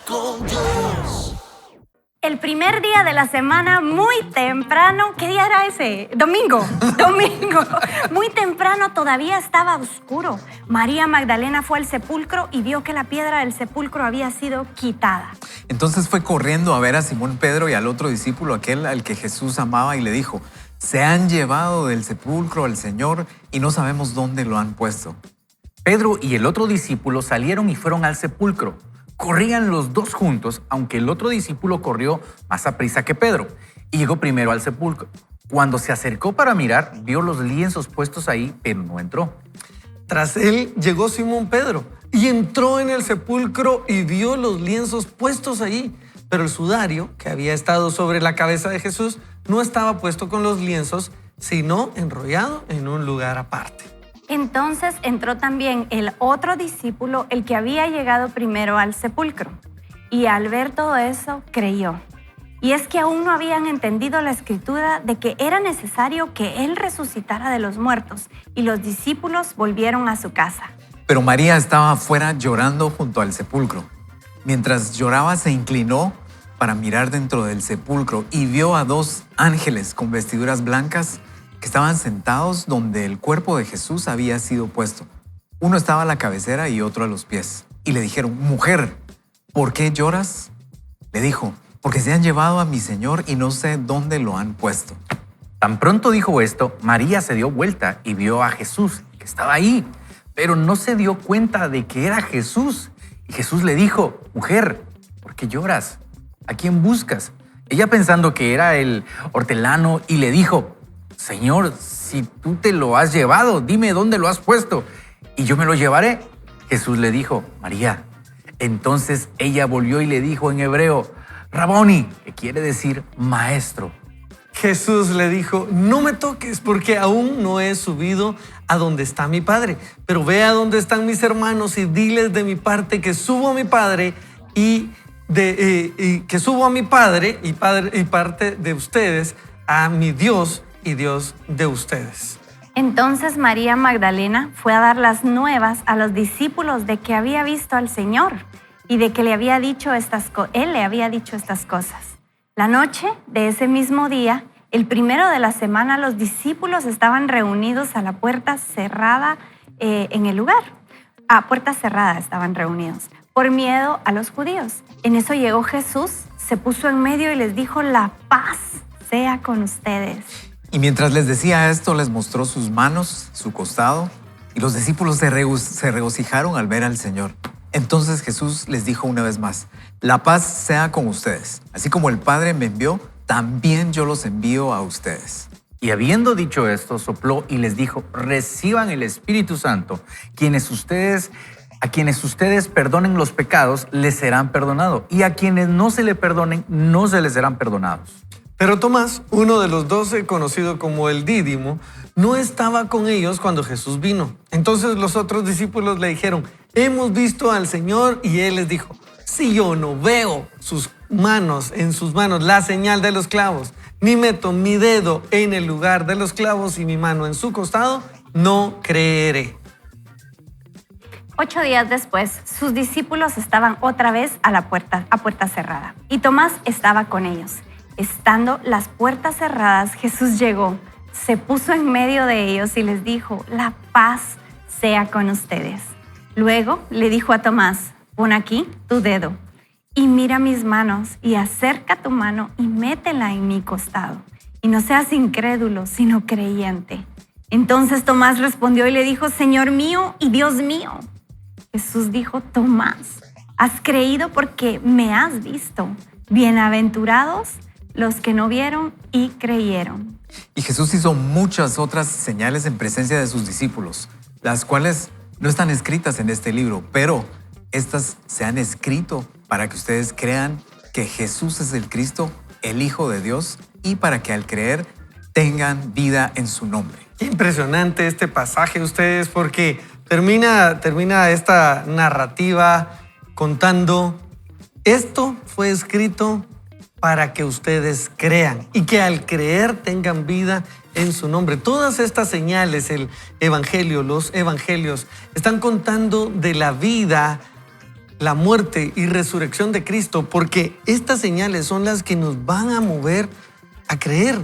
con Dios. El primer día de la semana, muy temprano, ¿qué día era ese? Domingo. Muy temprano, todavía estaba oscuro. María Magdalena fue al sepulcro y vio que la piedra del sepulcro había sido quitada. Entonces fue corriendo a ver a Simón Pedro y al otro discípulo, aquel al que Jesús amaba, y le dijo: se han llevado del sepulcro al Señor y no sabemos dónde lo han puesto. Pedro y el otro discípulo salieron y fueron al sepulcro. Corrían los dos juntos, aunque el otro discípulo corrió más aprisa que Pedro y llegó primero al sepulcro. Cuando se acercó para mirar, vio los lienzos puestos ahí, pero no entró. Tras él llegó Simón Pedro y entró en el sepulcro y vio los lienzos puestos allí. Pero el sudario que había estado sobre la cabeza de Jesús no estaba puesto con los lienzos, sino enrollado en un lugar aparte. Entonces entró también el otro discípulo, el que había llegado primero al sepulcro. Y al ver todo eso, creyó. Y es que aún no habían entendido la escritura de que era necesario que él resucitara de los muertos. Y los discípulos volvieron a su casa. Pero María estaba afuera llorando junto al sepulcro. Mientras lloraba, se inclinó para mirar dentro del sepulcro y vio a dos ángeles con vestiduras blancas que estaban sentados donde el cuerpo de Jesús había sido puesto. Uno estaba a la cabecera y otro a los pies. Y le dijeron: mujer, ¿por qué lloras? Le dijo: porque se han llevado a mi Señor y no sé dónde lo han puesto. Tan pronto dijo esto, María se dio vuelta y vio a Jesús, que estaba ahí, pero no se dio cuenta de que era Jesús. Y Jesús le dijo: mujer, ¿por qué lloras? ¿A quién buscas? Ella, pensando que era el hortelano, y le dijo: Señor, si tú te lo has llevado, dime dónde lo has puesto y yo me lo llevaré. Jesús le dijo: María. Entonces ella volvió y le dijo en hebreo: Raboni, que quiere decir maestro. Jesús le dijo: no me toques, porque aún no he subido a donde está mi Padre. Pero ve a donde están mis hermanos y diles de mi parte que subo a mi Padre y parte de ustedes a mi Dios y Dios de ustedes. Entonces María Magdalena fue a dar las nuevas a los discípulos de que había visto al Señor y de que él le había dicho estas cosas. La noche de ese mismo día, el primero de la semana, los discípulos estaban reunidos a la puerta cerrada en el lugar. A puerta cerrada estaban reunidos, por miedo a los judíos. En eso llegó Jesús, se puso en medio y les dijo: la paz sea con ustedes. Y mientras les decía esto, les mostró sus manos, su costado, y los discípulos se regocijaron al ver al Señor. Entonces Jesús les dijo una vez más: la paz sea con ustedes. Así como el Padre me envió, también yo los envío a ustedes. Y habiendo dicho esto, sopló y les dijo: reciban el Espíritu Santo. A quienes ustedes perdonen los pecados, les serán perdonados. Y a quienes no se le perdonen, no se les serán perdonados. Pero Tomás, uno de los 12, conocido como el Dídimo, no estaba con ellos cuando Jesús vino. Entonces los otros discípulos le dijeron: hemos visto al Señor. Y él les dijo: si yo no veo en sus manos la señal de los clavos, ni meto mi dedo en el lugar de los clavos y mi mano en su costado, no creeré. 8 días después, sus discípulos estaban otra vez a puerta cerrada, y Tomás estaba con ellos. Estando las puertas cerradas, Jesús llegó, se puso en medio de ellos y les dijo: la paz sea con ustedes. Luego le dijo a Tomás: pon aquí tu dedo y mira mis manos, y acerca tu mano y métela en mi costado. Y no seas incrédulo, sino creyente. Entonces Tomás respondió y le dijo: Señor mío y Dios mío. Jesús dijo: Tomás, has creído porque me has visto. Bienaventurados los que no vieron y creyeron. Y Jesús hizo muchas otras señales en presencia de sus discípulos, las cuales no están escritas en este libro, pero estas se han escrito para que ustedes crean que Jesús es el Cristo, el Hijo de Dios, y para que al creer tengan vida en su nombre. Qué impresionante este pasaje, ustedes, porque termina esta narrativa contando: esto fue escrito para que ustedes crean y que al creer tengan vida en su nombre. Todas estas señales, los evangelios, están contando de la vida la muerte y resurrección de Cristo, porque estas señales son las que nos van a mover a creer.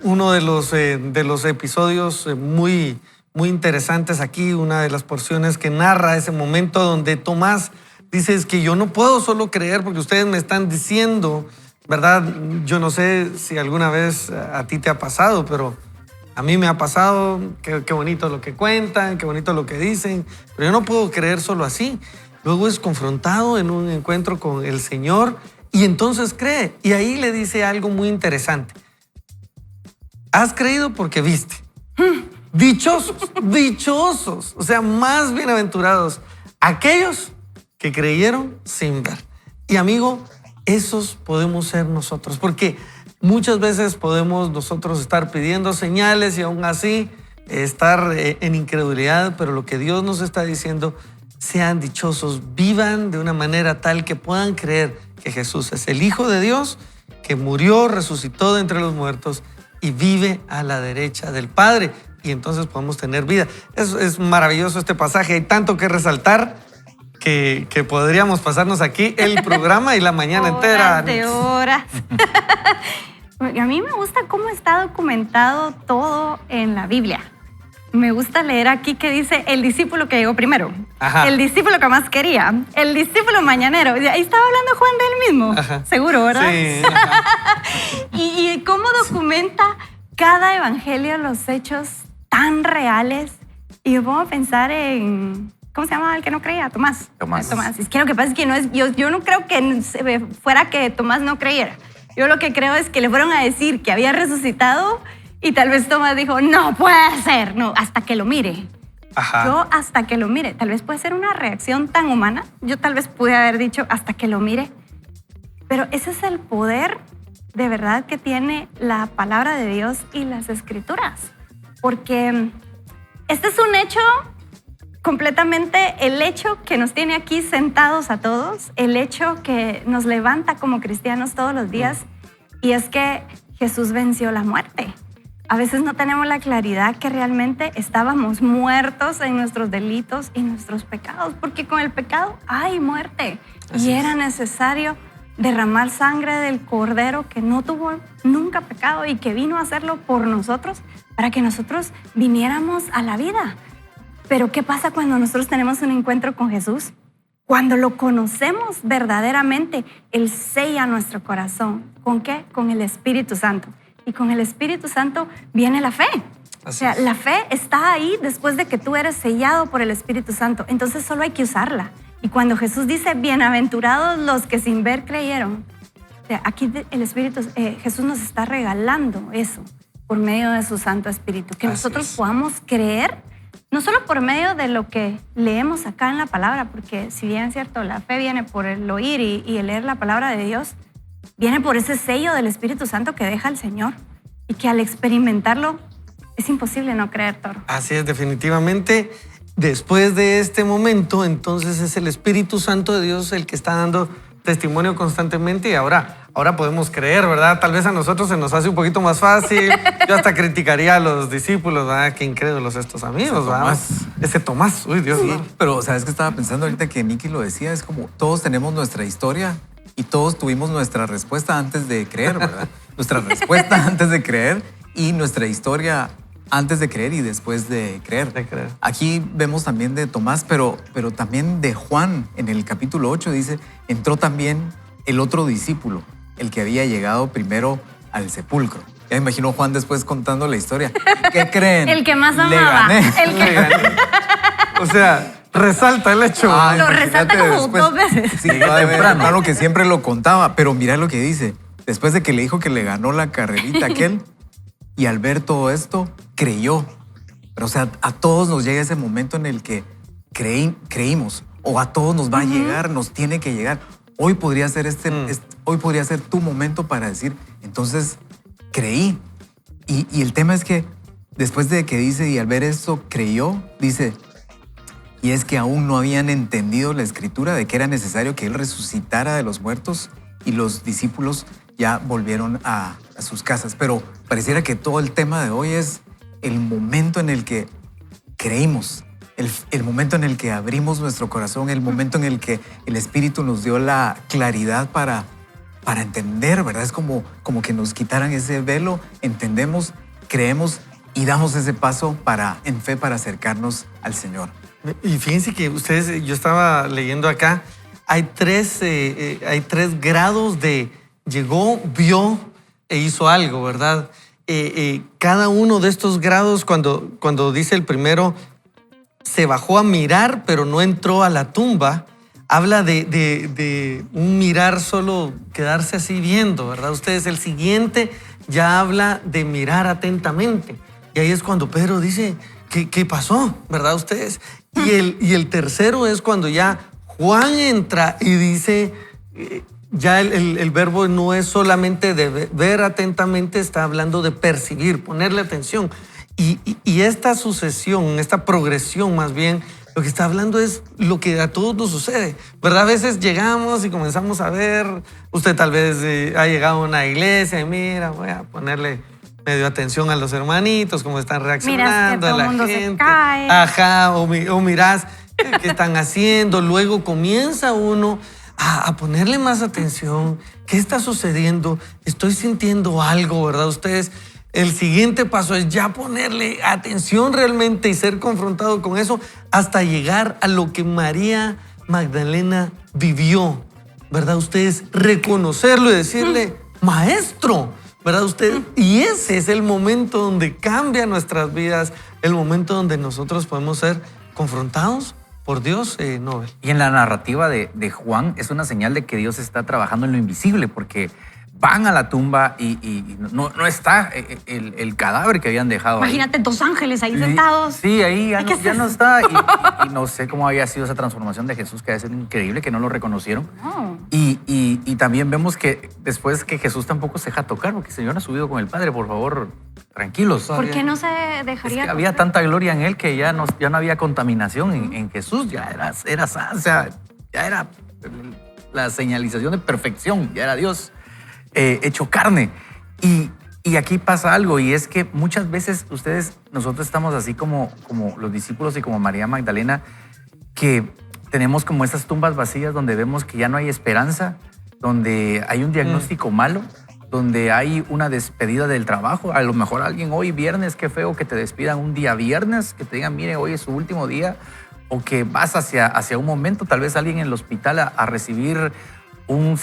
Uno de los episodios muy interesantes aquí, una de las porciones que narra ese momento donde Tomás dice: es que yo no puedo solo creer porque ustedes me están diciendo, ¿verdad? Yo no sé si alguna vez a ti te ha pasado, pero a mí me ha pasado. Qué bonito lo que cuentan, qué bonito lo que dicen, pero yo no puedo creer solo así. Luego es confrontado en un encuentro con el Señor y entonces cree. Y ahí le dice algo muy interesante: has creído porque viste. Dichosos, dichosos, o sea, más bienaventurados aquellos que creyeron sin ver. Y amigo, esos podemos ser nosotros, porque muchas veces podemos nosotros estar pidiendo señales y aún así estar en incredulidad, pero lo que Dios nos está diciendo: sean dichosos, vivan de una manera tal que puedan creer que Jesús es el Hijo de Dios, que murió, resucitó de entre los muertos y vive a la derecha del Padre. Y entonces podemos tener vida. Es maravilloso este pasaje. Hay tanto que resaltar que podríamos pasarnos aquí el programa y la mañana entera. Horas. A mí me gusta cómo está documentado todo en la Biblia. Me gusta leer aquí que dice el discípulo que llegó primero, Ajá. el discípulo que más quería, el discípulo mañanero. Ahí estaba hablando Juan de él mismo. Ajá. Seguro, ¿verdad? Sí. Ajá. Y cómo documenta cada evangelio los hechos tan reales. Y me pongo a pensar en... ¿Cómo se llama el que no creía? Tomás. Es que lo que pasa es que no es... Yo no creo que fuera que Tomás no creyera. Yo lo que creo es que le fueron a decir que había resucitado y tal vez Tomás dijo: no puede ser, no, hasta que lo mire. Ajá. Yo hasta que lo mire. Tal vez puede ser una reacción tan humana. Yo tal vez pude haber dicho hasta que lo mire. Pero ese es el poder de verdad que tiene la palabra de Dios y las escrituras. Porque este es un hecho completamente, el hecho que nos tiene aquí sentados a todos, el hecho que nos levanta como cristianos todos los días, y es que Jesús venció la muerte. A veces no tenemos la claridad que realmente estábamos muertos en nuestros delitos y nuestros pecados, porque con el pecado hay muerte. Y era necesario derramar sangre del Cordero que no tuvo nunca pecado y que vino a hacerlo por nosotros para que nosotros viniéramos a la vida. Pero ¿qué pasa cuando nosotros tenemos un encuentro con Jesús? Cuando lo conocemos verdaderamente, Él sella nuestro corazón. ¿Con qué? Con el Espíritu Santo. Y con el Espíritu Santo viene la fe. O sea, la fe está ahí después de que tú eres sellado por el Espíritu Santo. Entonces solo hay que usarla. Y cuando Jesús dice: bienaventurados los que sin ver creyeron, o sea, aquí el Espíritu, Jesús nos está regalando eso por medio de su Santo Espíritu. Que nosotros podamos creer, no solo por medio de lo que leemos acá en la palabra, porque si bien es cierto, la fe viene por el oír y el leer la palabra de Dios, viene por ese sello del Espíritu Santo que deja el Señor y que al experimentarlo es imposible no creer, Toro. Así es, definitivamente. Después de este momento, entonces es el Espíritu Santo de Dios el que está dando testimonio constantemente y ahora podemos creer, ¿verdad? Tal vez a nosotros se nos hace un poquito más fácil. Yo hasta criticaría a los discípulos, ¿verdad? Qué incrédulos estos amigos, ¿verdad? Ese Tomás, uy, Dios mío. Pero ¿sabes qué estaba pensando ahorita que Nicky lo decía? Es como todos tenemos nuestra historia y todos tuvimos nuestra respuesta antes de creer, ¿verdad? Nuestra respuesta antes de creer y nuestra historia antes de creer y después de creer. Aquí vemos también de Tomás, pero también de Juan. En el capítulo 8 dice: entró también el otro discípulo, el que había llegado primero al sepulcro. Ya me imagino Juan después contando la historia. ¿Qué creen? El que más Le amaba. gané. Le gané. O sea, resalta el hecho. Ay, Lo resalta imagínate como después. 2 veces. Sí, hermano que siempre lo contaba, pero mira lo que dice. Después de que le dijo que le ganó la carrerita aquel, y al ver todo esto, creyó. Pero o sea, a todos nos llega ese momento en el que creímos, o a todos nos va a llegar, nos tiene que llegar. Hoy podría ser hoy podría ser tu momento para decir: entonces creí. Y el tema es que después de que dice: y al ver esto creyó, dice: y es que aún no habían entendido la escritura de que era necesario que él resucitara de los muertos, y los discípulos ya volvieron a sus casas. Pero pareciera que todo el tema de hoy es el momento en el que creímos, el momento en el que abrimos nuestro corazón, el momento en el que el Espíritu nos dio la claridad para entender, ¿verdad? Es como que nos quitaran ese velo, entendemos, creemos y damos ese paso en fe para acercarnos al Señor. Y fíjense que ustedes, yo estaba leyendo acá, hay tres grados de llegó, vio e hizo algo, ¿verdad? Cada uno de estos grados, cuando dice el primero, se bajó a mirar, pero no entró a la tumba, habla de un mirar solo, quedarse así viendo, ¿verdad? Ustedes, el siguiente ya habla de mirar atentamente. Y ahí es cuando Pedro dice, ¿qué pasó? ¿Verdad ustedes? Y el tercero es cuando ya Juan entra y dice, ya el verbo no es solamente de ver atentamente, está hablando de percibir, ponerle atención. Y esta sucesión, esta progresión más bien, lo que está hablando es lo que a todos nos sucede, ¿verdad? A veces llegamos y comenzamos a ver, usted tal vez ha llegado a una iglesia y mira, voy a ponerle medio atención a los hermanitos, cómo están reaccionando, miras que todo a la mundo se gente. cae. Ajá, o mirás qué están haciendo. Luego comienza uno a ponerle más atención. ¿Qué está sucediendo? Estoy sintiendo algo, ¿verdad? Ustedes, el siguiente paso es ya ponerle atención realmente y ser confrontado con eso hasta llegar a lo que María Magdalena vivió, ¿verdad? Ustedes reconocerlo y decirle, maestro, ¿verdad? Usted, y ese es el momento donde cambia nuestras vidas, el momento donde nosotros podemos ser confrontados por Dios, Nobel. Y en la narrativa de Juan es una señal de que Dios está trabajando en lo invisible, porque van a la tumba y no está el cadáver que habían dejado. Imagínate ahí. 2 ángeles ahí sentados. Sí, ahí ya, ¿Qué no, ya es no eso? está. Y no sé cómo había sido esa transformación de Jesús, que debe ser increíble, que no lo reconocieron. No. Y también vemos que después que Jesús tampoco se deja tocar, porque el Señor ha subido con el Padre, por favor, tranquilos. ¿Por qué no se Es dejaría que había tocar? tanta gloria en él que ya no había contaminación en Jesús, ya era, o sea, ya era la señalización de perfección, ya era Dios hecho carne. Y aquí pasa algo, y es que muchas veces nosotros estamos así como los discípulos y como María Magdalena, que tenemos como esas tumbas vacías donde vemos que ya no hay esperanza, donde hay un diagnóstico malo, donde hay una despedida del trabajo. A lo mejor alguien hoy viernes, qué feo que te despidan un día viernes, que te digan, mire, hoy es su último día, o que vas hacia un momento, tal vez alguien en el hospital a recibir una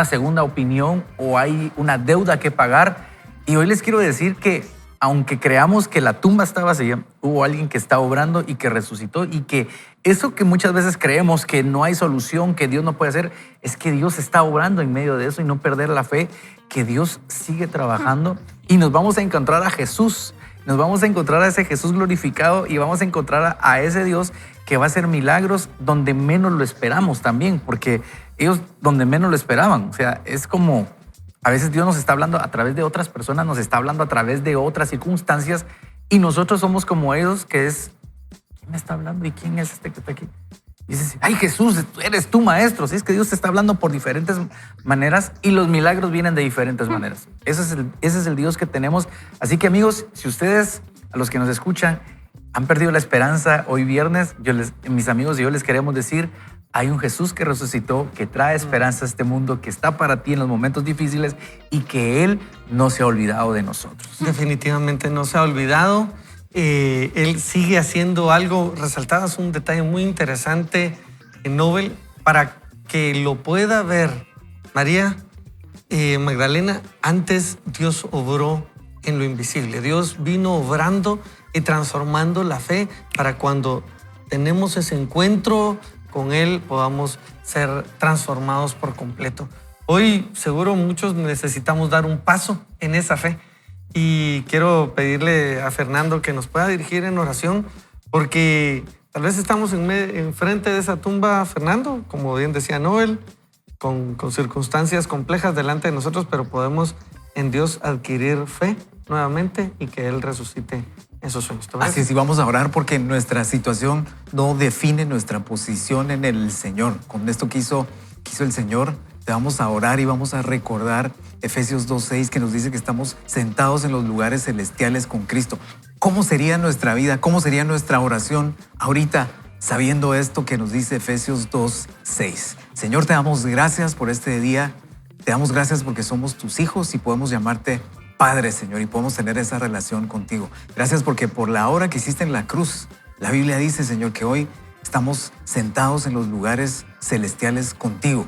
segunda opinión, o hay una deuda que pagar. Y hoy les quiero decir que aunque creamos que la tumba está vacía, hubo alguien que está obrando y que resucitó, y que eso que muchas veces creemos que no hay solución, que Dios no puede hacer, es que Dios está obrando en medio de eso, y no perder la fe, que Dios sigue trabajando, y nos vamos a encontrar a Jesús, nos vamos a encontrar a ese Jesús glorificado, y vamos a encontrar a ese Dios que va a hacer milagros donde menos lo esperamos también, porque ellos donde menos lo esperaban, o sea, es como a veces Dios nos está hablando a través de otras personas, nos está hablando a través de otras circunstancias, y nosotros somos como ellos, que es, ¿quién me está hablando? ¿Y quién es este que está aquí? Y dices, ay, Jesús, eres tú, maestro. Sí, es que Dios te está hablando por diferentes maneras, y los milagros vienen de diferentes maneras. Ese es el Dios que tenemos. Así que, amigos, si ustedes, a los que nos escuchan, han perdido la esperanza hoy viernes, mis amigos y yo les queremos decir, hay un Jesús que resucitó, que trae esperanza a este mundo, que está para ti en los momentos difíciles, y que Él no se ha olvidado de nosotros. Definitivamente no se ha olvidado. Él sigue haciendo algo. Resaltabas un detalle muy interesante en Nobel para que lo pueda ver María Magdalena. Antes Dios obró en lo invisible. Dios vino obrando y transformando la fe para cuando tenemos ese encuentro con Él podamos ser transformados por completo. Hoy seguro muchos necesitamos dar un paso en esa fe, y quiero pedirle a Fernando que nos pueda dirigir en oración, porque tal vez estamos enfrente de esa tumba, Fernando, como bien decía Noel, con circunstancias complejas delante de nosotros, pero podemos en Dios adquirir fe nuevamente y que Él resucite esos sueños. Así es, y vamos a orar porque nuestra situación no define nuestra posición en el Señor. Con esto quiso el Señor te vamos a orar y vamos a recordar Efesios 2:6 que nos dice que estamos sentados en los lugares celestiales con Cristo. ¿Cómo sería nuestra vida? ¿Cómo sería nuestra oración ahorita sabiendo esto que nos dice Efesios 2:6? Señor, te damos gracias por este día. Te damos gracias porque somos tus hijos y podemos llamarte Padre, Señor, y podemos tener esa relación contigo. Gracias porque por la obra que hiciste en la cruz, la Biblia dice, Señor, que hoy estamos sentados en los lugares celestiales contigo.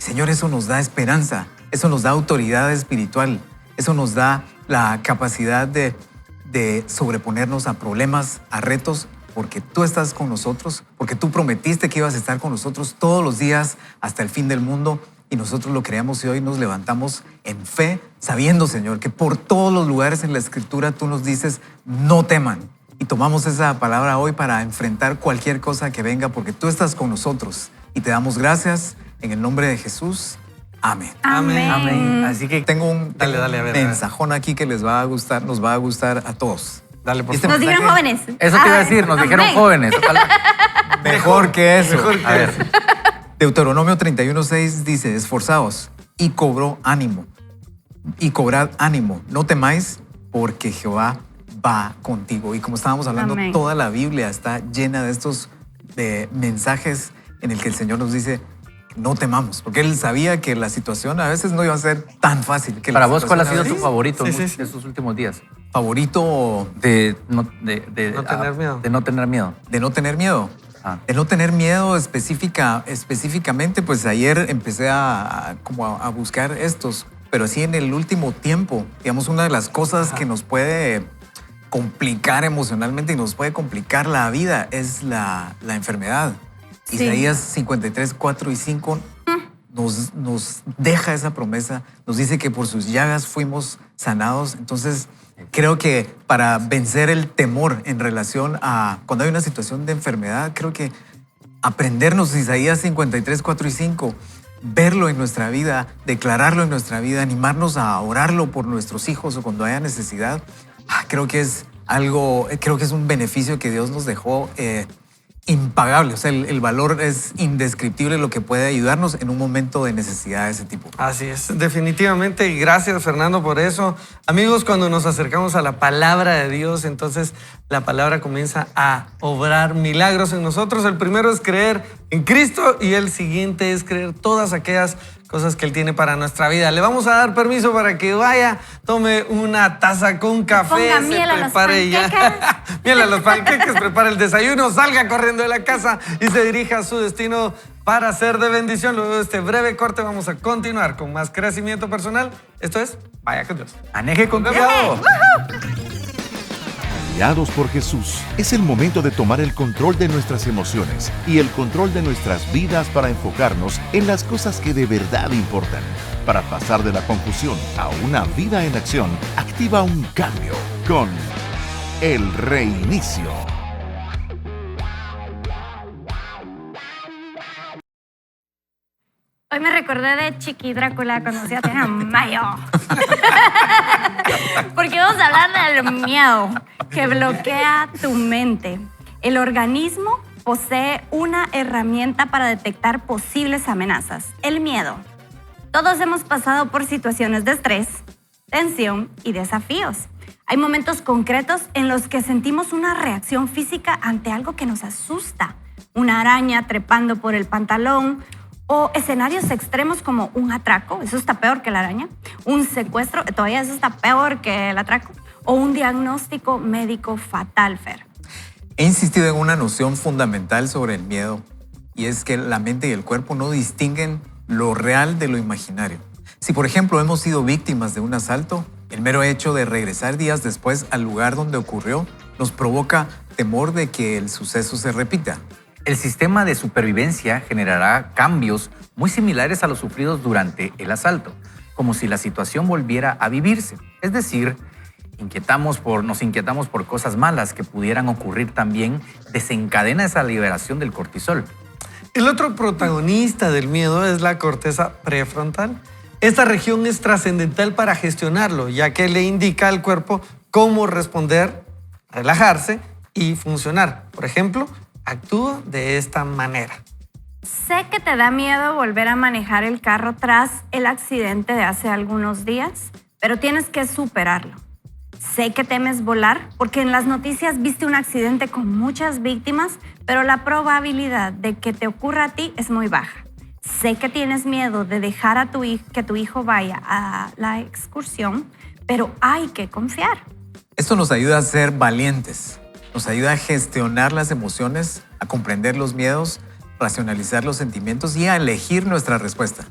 Señor, eso nos da esperanza, eso nos da autoridad espiritual, eso nos da la capacidad de sobreponernos a problemas, a retos, porque tú estás con nosotros, porque tú prometiste que ibas a estar con nosotros todos los días hasta el fin del mundo y nosotros lo creamos y hoy nos levantamos en fe, sabiendo, Señor, que por todos los lugares en la Escritura tú nos dices, no teman. Y tomamos esa palabra hoy para enfrentar cualquier cosa que venga, porque tú estás con nosotros y te damos gracias en el nombre de Jesús. Amén. Amén. Amén. Así que Tengo un Dale, a ver. mensajón aquí que les va a gustar, nos va a gustar a todos. Dale, por Este favor. Nos dijeron mensaje- jóvenes. eso te iba a decir, nos dijeron amén. jóvenes. Ojalá. Mejor que eso. Mejor que A ver. eso. Deuteronomio 31:6 dice, esforzaos y cobró ánimo. Y cobrad ánimo. No temáis porque Jehová va contigo. Y como estábamos hablando, Amén. toda la Biblia está llena de estos mensajes en el que el Señor nos dice, no temamos. Porque Él sabía que la situación a veces no iba a ser tan fácil. Que la Para vos, ¿cuál ha situación sido a tu veces- favorito Sí, en sí, sí. estos últimos días? favorito De no tener miedo. De no tener miedo. de no tener miedo? Ah. De no tener miedo específicamente, pues ayer empecé como a buscar estos, pero sí en el último tiempo, digamos, una de las cosas que nos puede complicar emocionalmente y nos puede complicar la vida es la enfermedad. Sí. Isaías 53, 4 y 5 nos deja esa promesa, nos dice que por sus llagas fuimos sanados. Entonces, creo que para vencer el temor en relación a cuando hay una situación de enfermedad, creo que aprendernos Isaías 53, 4 y 5, verlo en nuestra vida, declararlo en nuestra vida, animarnos a orarlo por nuestros hijos o cuando haya necesidad, creo que es un beneficio que Dios nos dejó impagable. O sea, el valor es indescriptible, lo que puede ayudarnos en un momento de necesidad de ese tipo. Así es, definitivamente, y gracias Fernando por eso. Amigos, cuando nos acercamos a la palabra de Dios, entonces la palabra comienza a obrar milagros en nosotros. El primero es creer en Cristo y el siguiente es creer todas aquellas cosas que Él tiene para nuestra vida. Le vamos a dar permiso para que vaya, tome una taza con café, Ponga miel a los ya. panqueques. Miel a los panqueques, prepare el desayuno, salga corriendo de la casa y se dirija a su destino para ser de bendición. Luego de este breve corte vamos a continuar con más crecimiento personal. Esto es Vaya con Dios. Maneje con cuidado. Guiados por Jesús, es el momento de tomar el control de nuestras emociones y el control de nuestras vidas para enfocarnos en las cosas que de verdad importan. Para pasar de la confusión a una vida en acción, activa un cambio con el reinicio. Hoy me recordé de Chiqui Drácula cuando se tenía mayo. Porque vamos a hablar del miedo que bloquea tu mente. El organismo posee una herramienta para detectar posibles amenazas, el miedo. Todos hemos pasado por situaciones de estrés, tensión y desafíos. Hay momentos concretos en los que sentimos una reacción física ante algo que nos asusta. Una araña trepando por el pantalón, o escenarios extremos como un atraco, eso está peor que la araña, un secuestro, todavía eso está peor que el atraco, o un diagnóstico médico fatal, Fer. He insistido en una noción fundamental sobre el miedo y es que la mente y el cuerpo no distinguen lo real de lo imaginario. Si, por ejemplo, hemos sido víctimas de un asalto, el mero hecho de regresar días después al lugar donde ocurrió nos provoca temor de que el suceso se repita. El sistema de supervivencia generará cambios muy similares a los sufridos durante el asalto, como si la situación volviera a vivirse. Es decir, nos inquietamos por cosas malas que pudieran ocurrir también, desencadena esa liberación del cortisol. El otro protagonista del miedo es la corteza prefrontal. Esta región es trascendental para gestionarlo, ya que le indica al cuerpo cómo responder, relajarse y funcionar. Por ejemplo, actúa de esta manera. Sé que te da miedo volver a manejar el carro tras el accidente de hace algunos días, pero tienes que superarlo. Sé que temes volar porque en las noticias viste un accidente con muchas víctimas, pero la probabilidad de que te ocurra a ti es muy baja. Sé que tienes miedo de dejar a que tu hijo vaya a la excursión, pero hay que confiar. Esto nos ayuda a ser valientes, nos ayuda a gestionar las emociones, a comprender los miedos, racionalizar los sentimientos y a elegir nuestra respuesta.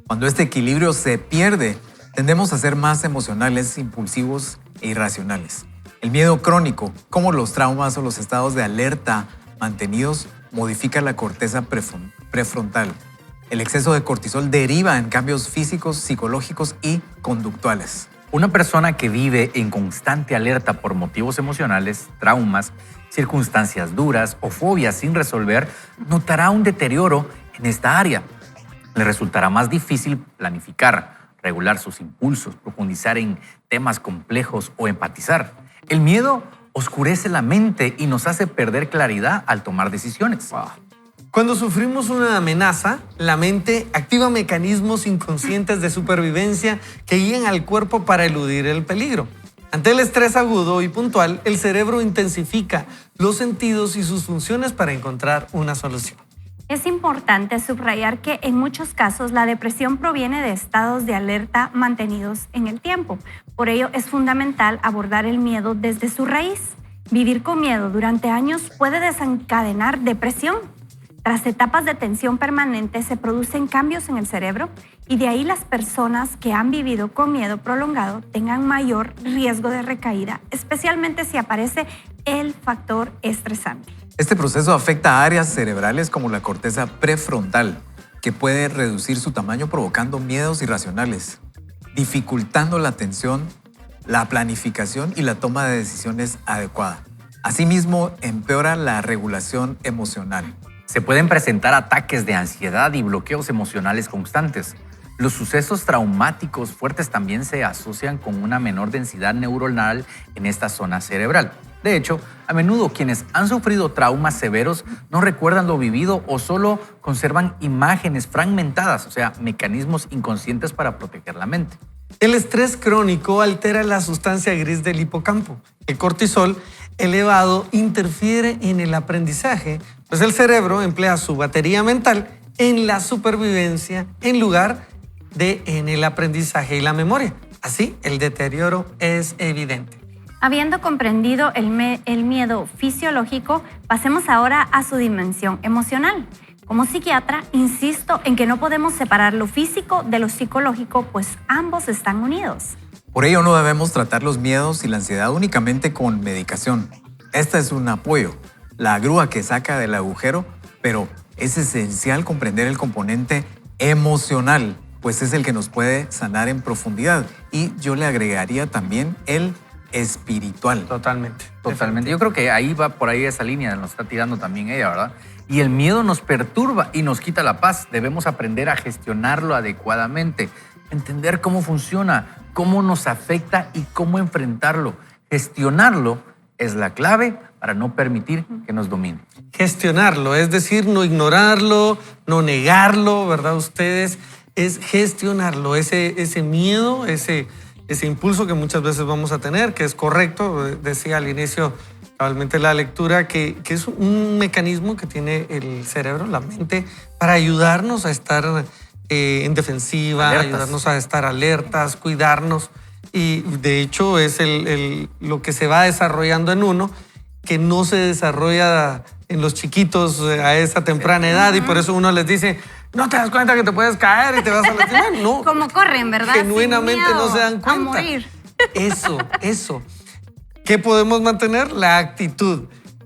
Cuando este equilibrio se pierde, tendemos a ser más emocionales, impulsivos e irracionales. El miedo crónico, como los traumas o los estados de alerta mantenidos, modifica la corteza prefrontal. El exceso de cortisol deriva en cambios físicos, psicológicos y conductuales. Una persona que vive en constante alerta por motivos emocionales, traumas, circunstancias duras o fobias sin resolver, notará un deterioro en esta área. Le resultará más difícil planificar, regular sus impulsos, profundizar en temas complejos o empatizar. El miedo oscurece la mente y nos hace perder claridad al tomar decisiones. Cuando sufrimos una amenaza, la mente activa mecanismos inconscientes de supervivencia que guían al cuerpo para eludir el peligro. Ante el estrés agudo y puntual, el cerebro intensifica los sentidos y sus funciones para encontrar una solución. Es importante subrayar que en muchos casos la depresión proviene de estados de alerta mantenidos en el tiempo. Por ello es fundamental abordar el miedo desde su raíz. Vivir con miedo durante años puede desencadenar depresión. Tras etapas de tensión permanente se producen cambios en el cerebro y de ahí las personas que han vivido con miedo prolongado tengan mayor riesgo de recaída, especialmente si aparece el factor estresante. Este proceso afecta a áreas cerebrales como la corteza prefrontal, que puede reducir su tamaño provocando miedos irracionales, dificultando la atención, la planificación y la toma de decisiones adecuada. Asimismo, empeora la regulación emocional. Se pueden presentar ataques de ansiedad y bloqueos emocionales constantes. Los sucesos traumáticos fuertes también se asocian con una menor densidad neuronal en esta zona cerebral. De hecho, a menudo quienes han sufrido traumas severos no recuerdan lo vivido o solo conservan imágenes fragmentadas, o sea, mecanismos inconscientes para proteger la mente. El estrés crónico altera la sustancia gris del hipocampo. El cortisol elevado interfiere en el aprendizaje, pues el cerebro emplea su batería mental en la supervivencia en lugar de en el aprendizaje y la memoria. Así, el deterioro es evidente. Habiendo comprendido el miedo fisiológico, pasemos ahora a su dimensión emocional. Como psiquiatra, insisto en que no podemos separar lo físico de lo psicológico, pues ambos están unidos. Por ello no debemos tratar los miedos y la ansiedad únicamente con medicación. Esta es un apoyo, la grúa que saca del agujero, pero es esencial comprender el componente emocional, pues es el que nos puede sanar en profundidad. Y yo le agregaría también el espiritual. Totalmente. Yo creo que ahí va por ahí esa línea, nos está tirando también ella, ¿verdad? Y el miedo nos perturba y nos quita la paz. Debemos aprender a gestionarlo adecuadamente, entender cómo funciona, cómo nos afecta y cómo enfrentarlo. Gestionarlo es la clave para no permitir que nos domine. Gestionarlo, es decir, no ignorarlo, no negarlo, ¿verdad? Ustedes, es gestionarlo, ese miedo, ese impulso que muchas veces vamos a tener, que es correcto, decía al inicio cabalmente la lectura, que es un mecanismo que tiene el cerebro, la mente, para ayudarnos a estar en defensiva, Alertas. ayudarnos a estar alertas, cuidarnos. Y de hecho es lo que se va desarrollando en uno, que no se desarrolla en los chiquitos a esa temprana edad, y por eso uno les dice, no te das cuenta que te puedes caer y te vas a lastimar. No. Como corren, ¿verdad? Genuinamente Sin miedo no se dan cuenta. a morir. Eso. ¿Qué podemos mantener? La actitud.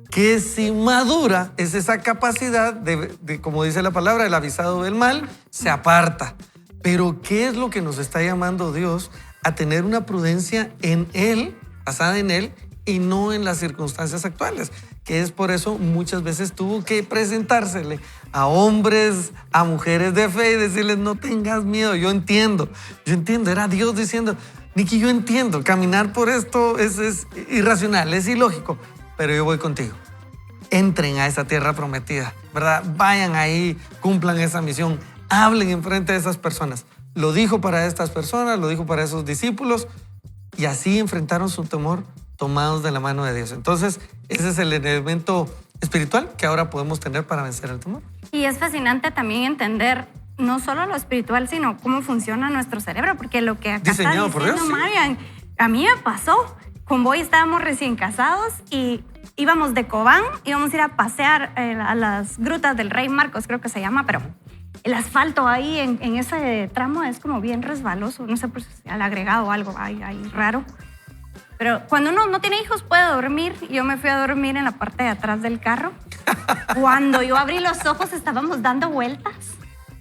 Que si madura es esa capacidad de, como dice la palabra, el avisado del mal se aparta. Pero ¿qué es lo que nos está llamando Dios a tener una prudencia en Él, basada en Él, y no en las circunstancias actuales? Que es por eso muchas veces tuvo que presentársele a hombres, a mujeres de fe y decirles, no tengas miedo, yo entiendo, era Dios diciendo, Nicky, yo entiendo, caminar por esto es irracional, es ilógico, pero yo voy contigo. entren a esa tierra prometida, ¿verdad? Vayan ahí, cumplan esa misión, hablen enfrente de esas personas. Lo dijo para estas personas, lo dijo para esos discípulos, y así enfrentaron su temor tomados de la mano de Dios. Entonces, ese es el elemento espiritual que ahora podemos tener para vencer el temor. Y es fascinante también entender no solo lo espiritual, sino cómo funciona nuestro cerebro, porque lo que acá Diseñado está por diciendo Dios, sí. Marian, a mí me pasó. Con Boy estábamos recién casados y íbamos de Cobán, íbamos a ir a pasear a las grutas del Rey Marcos, creo que se llama, pero el asfalto ahí en ese tramo es como bien resbaloso, no sé por si al agregado o algo ahí raro. Pero cuando uno no tiene hijos puede dormir. Yo me fui a dormir en la parte de atrás del carro. Cuando yo abrí los ojos estábamos dando vueltas.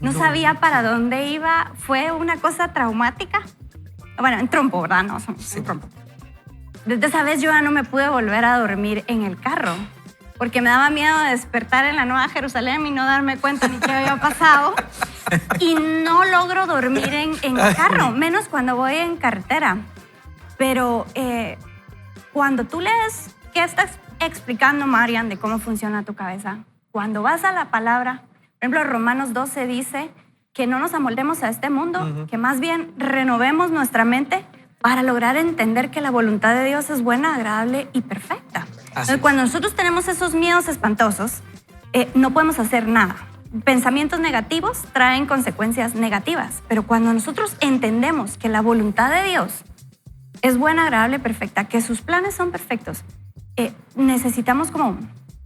No sabía para dónde iba. Fue una cosa traumática. Bueno, en trompo, ¿verdad? No, en trompo. Desde esa vez yo ya no me pude volver a dormir en el carro porque me daba miedo de despertar en la Nueva Jerusalén y no darme cuenta ni qué había pasado. Y no logro dormir en el carro, menos cuando voy en carretera. Pero cuando tú lees, ¿qué estás explicando, Marian, de cómo funciona tu cabeza? Cuando vas a la palabra, por ejemplo, Romanos 12 dice que no nos amoldemos a este mundo, que más bien renovemos nuestra mente para lograr entender que la voluntad de Dios es buena, agradable y perfecta. Entonces, cuando nosotros tenemos esos miedos espantosos, no podemos hacer nada. Pensamientos negativos traen consecuencias negativas, pero cuando nosotros entendemos que la voluntad de Dios es buena, agradable, perfecta, que sus planes son perfectos, necesitamos como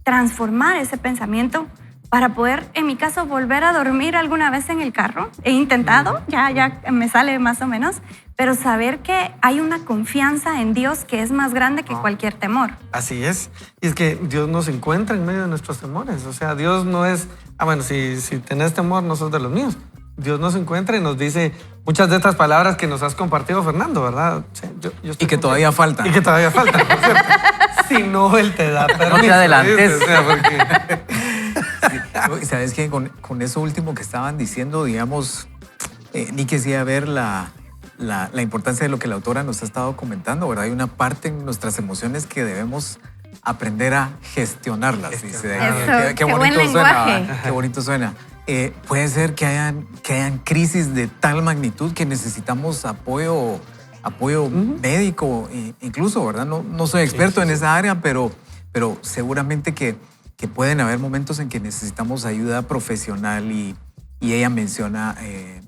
transformar ese pensamiento para poder, en mi caso, volver a dormir alguna vez en el carro. He intentado, ya me sale más o menos, pero saber que hay una confianza en Dios que es más grande que cualquier temor. Así es. Y es que Dios nos encuentra en medio de nuestros temores. O sea, Dios no es, bueno, si tenés temor, no sos de los míos. Dios nos encuentra y nos dice muchas de estas palabras que nos has compartido, Fernando, ¿verdad? Sí, yo Y que todavía falta. Y que todavía falta, por cierto. Si no, Él te da permiso. No te adelantes. ¿Viste? O sea, porque... Y sabes que con eso último que estaban diciendo, digamos, ni quisiera ver la importancia de lo que la autora nos ha estado comentando, ¿verdad? Hay una parte en nuestras emociones que debemos aprender a gestionarlas. Dice. Eso, Qué buen bonito lenguaje. suena. Qué bonito suena. Puede ser que hayan crisis de tal magnitud que necesitamos apoyo médico, incluso, ¿verdad? No soy experto en esa área, pero seguramente que pueden haber momentos en que necesitamos ayuda profesional y ella menciona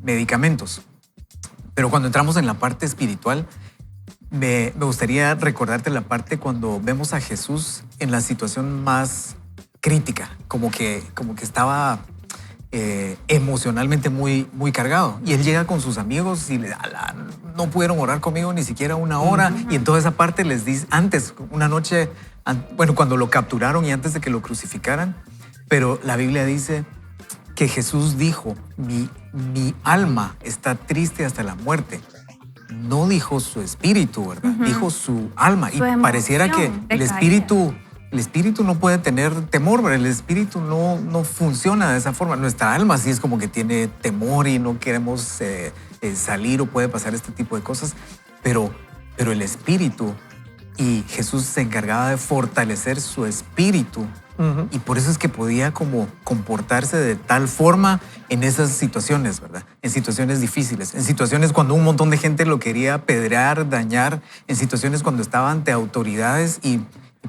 medicamentos. Pero cuando entramos en la parte espiritual, me gustaría recordarte la parte cuando vemos a Jesús en la situación más crítica, como que estaba emocionalmente muy, muy cargado. Y él llega con sus amigos y no pudieron orar conmigo ni siquiera una hora. Y en toda esa parte les dice, antes, una noche, bueno, cuando lo capturaron y antes de que lo crucificaran, pero la Biblia dice que Jesús dijo, mi alma está triste hasta la muerte. No dijo su espíritu, ¿verdad? Dijo su alma. Y pareciera que el espíritu no puede tener temor, pero el espíritu no funciona de esa forma. Nuestra alma sí es como que tiene temor y no queremos salir o puede pasar este tipo de cosas, pero el espíritu, y Jesús se encargaba de fortalecer su espíritu. Y por eso es que podía como comportarse de tal forma en esas situaciones, ¿verdad? En situaciones difíciles, en situaciones cuando un montón de gente lo quería apedrear, dañar, en situaciones cuando estaba ante autoridades y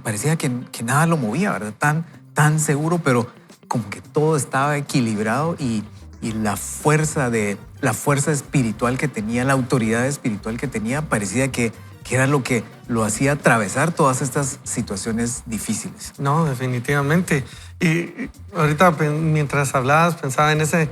parecía que nada lo movía, ¿verdad? Tan seguro, pero como que todo estaba equilibrado y la fuerza espiritual que tenía, la autoridad espiritual que tenía, parecía que era lo que lo hacía atravesar todas estas situaciones difíciles. No, definitivamente. Y ahorita mientras hablabas pensaba en ese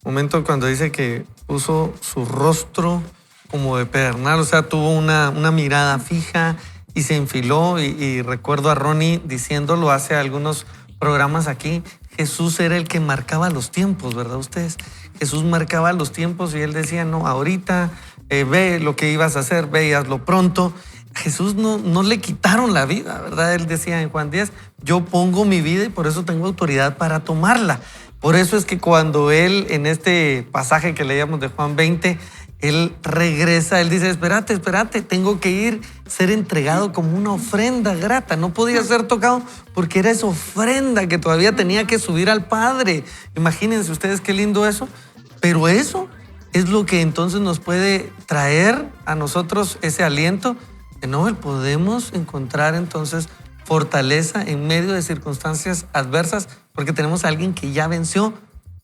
momento cuando dice que puso su rostro como de pedernal, o sea, tuvo una mirada fija y se enfiló. Y recuerdo a Ronnie diciéndolo hace algunos programas aquí, Jesús era el que marcaba los tiempos, ¿verdad ustedes? Jesús marcaba los tiempos y él decía, no, ahorita ve lo que ibas a hacer, ve y hazlo pronto. Jesús no le quitaron la vida, ¿verdad? Él decía en Juan 10, yo pongo mi vida y por eso tengo autoridad para tomarla. Por eso es que cuando él, en este pasaje que leíamos de Juan 20, él regresa, él dice, espérate, tengo que ir, ser entregado como una ofrenda grata. No podía ser tocado porque era esa ofrenda que todavía tenía que subir al Padre. Imagínense ustedes qué lindo eso. Pero eso es lo que entonces nos puede traer a nosotros ese aliento. De nuevo, podemos encontrar entonces fortaleza en medio de circunstancias adversas porque tenemos a alguien que ya venció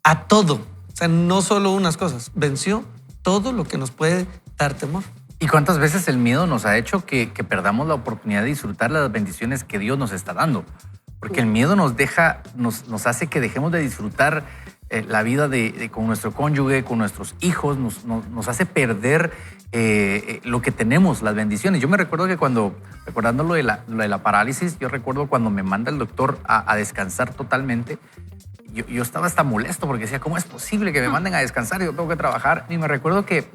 a todo. O sea, no solo unas cosas, venció todo lo que nos puede dar temor. ¿Y cuántas veces el miedo nos ha hecho que perdamos la oportunidad de disfrutar las bendiciones que Dios nos está dando? Porque el miedo nos hace que dejemos de disfrutar la vida con nuestro cónyuge, con nuestros hijos, nos hace perder lo que tenemos, las bendiciones. Yo me recuerdo que recordando lo de la parálisis, yo recuerdo cuando me manda el doctor a descansar totalmente, yo estaba hasta molesto porque decía, ¿cómo es posible que me manden a descansar? Yo tengo que trabajar. Y me recuerdo que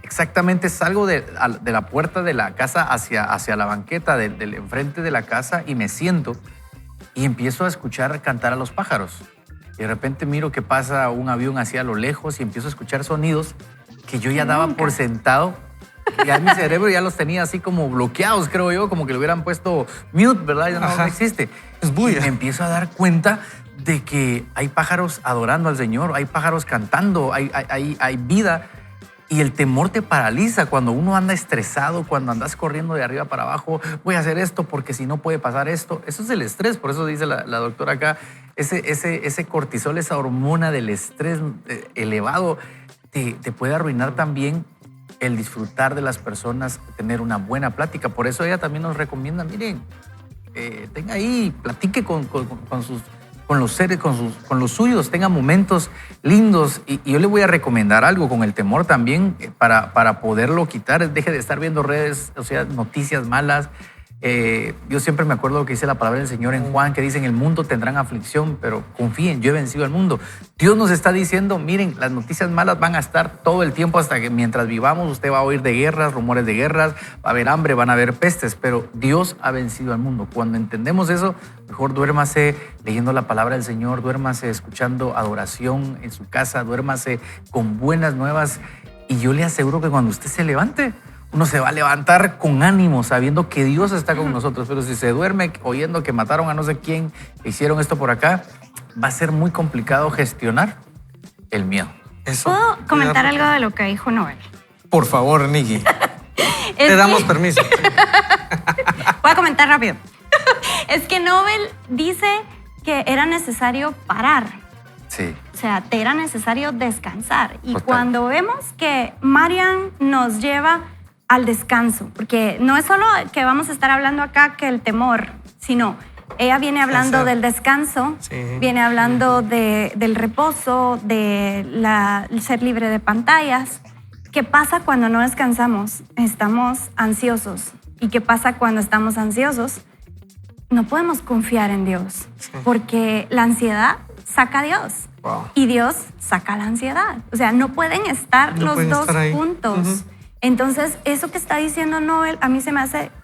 exactamente salgo de la puerta de la casa hacia la banqueta del enfrente de la casa y me siento y empiezo a escuchar cantar a los pájaros. Y de repente miro que pasa un avión hacia lo lejos y empiezo a escuchar sonidos que yo ya daba por sentado. Ya mi cerebro ya los tenía así como bloqueados, creo yo, como que le hubieran puesto mute, ¿verdad? Ya no existe. Es bulla. Y me empiezo a dar cuenta de que hay pájaros adorando al Señor, hay pájaros cantando, hay vida. Y el temor te paraliza cuando uno anda estresado, cuando andas corriendo de arriba para abajo. Voy a hacer esto porque si no puede pasar esto. Eso es el estrés, por eso dice la doctora acá, ese cortisol, esa hormona del estrés elevado, te puede arruinar también el disfrutar de las personas, tener una buena plática. Por eso ella también nos recomienda, miren, tenga ahí, platique con los seres, con los suyos, tenga momentos lindos. Y yo le voy a recomendar algo con el temor también para poderlo quitar. Deje de estar viendo redes, o sea, noticias malas. Yo siempre me acuerdo lo que dice la palabra del Señor en Juan, que dice, en el mundo tendrán aflicción, pero confíen, yo he vencido al mundo. Dios nos está diciendo, miren, las noticias malas van a estar todo el tiempo hasta que mientras vivamos usted va a oír de guerras, rumores de guerras, va a haber hambre, van a haber pestes, pero Dios ha vencido al mundo. Cuando entendemos eso, mejor duérmase leyendo la palabra del Señor, duérmase escuchando adoración en su casa, duérmase con buenas nuevas y yo le aseguro que cuando usted se levante, uno se va a levantar con ánimo, sabiendo que Dios está con nosotros. Pero si se duerme oyendo que mataron a no sé quién, que hicieron esto por acá, va a ser muy complicado gestionar el miedo. ¿Puedo comentar algo de lo que dijo Noel? Por favor, Nikki. Te damos permiso. Voy a comentar rápido. Es que Noel dice que era necesario parar. Sí. O sea, te era necesario descansar. Y Total. cuando vemos que Marian nos lleva al descanso, porque no es solo que vamos a estar hablando acá que el temor, sino ella viene hablando del descanso, viene hablando del reposo, el ser libre de pantallas. ¿Qué pasa cuando no descansamos? Estamos ansiosos. ¿Y qué pasa cuando estamos ansiosos? No podemos confiar en Dios, porque la ansiedad saca a Dios. Wow. Y Dios saca la ansiedad. O sea, no pueden estar No los pueden dos estar ahí. juntos. Entonces, eso que está diciendo Noel, a mí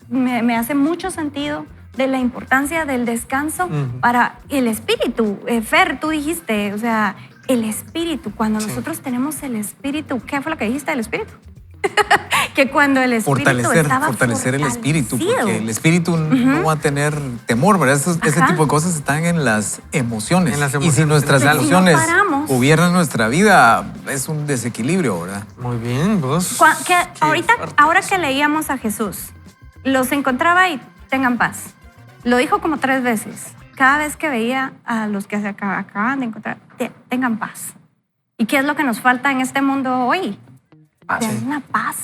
me hace mucho sentido de la importancia del descanso para el espíritu. Fer, tú dijiste, o sea, el espíritu. Cuando nosotros tenemos el espíritu, ¿qué fue lo que dijiste del espíritu? Que cuando el espíritu fortalecer el espíritu, porque el espíritu no va a tener temor, ¿verdad? Ese tipo de cosas están en las emociones. Y si nuestras emociones gobiernan nuestra vida, es un desequilibrio, ¿verdad? Muy bien, vos. Ahora que leíamos a Jesús, los encontraba y tengan paz. Lo dijo como 3 veces. Cada vez que veía a los que se acaban de encontrar, tengan paz. ¿Y qué es lo que nos falta en este mundo hoy? Una paz.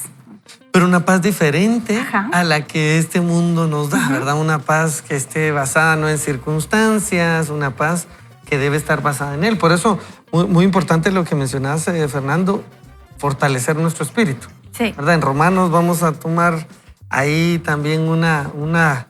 Pero una paz diferente a la que este mundo nos da, ¿verdad? Una paz que esté basada no en circunstancias, una paz que debe estar basada en Él. Por eso, muy importante lo que mencionabas, Fernando, fortalecer nuestro espíritu. Sí. ¿Verdad? En Romanos vamos a tomar ahí también una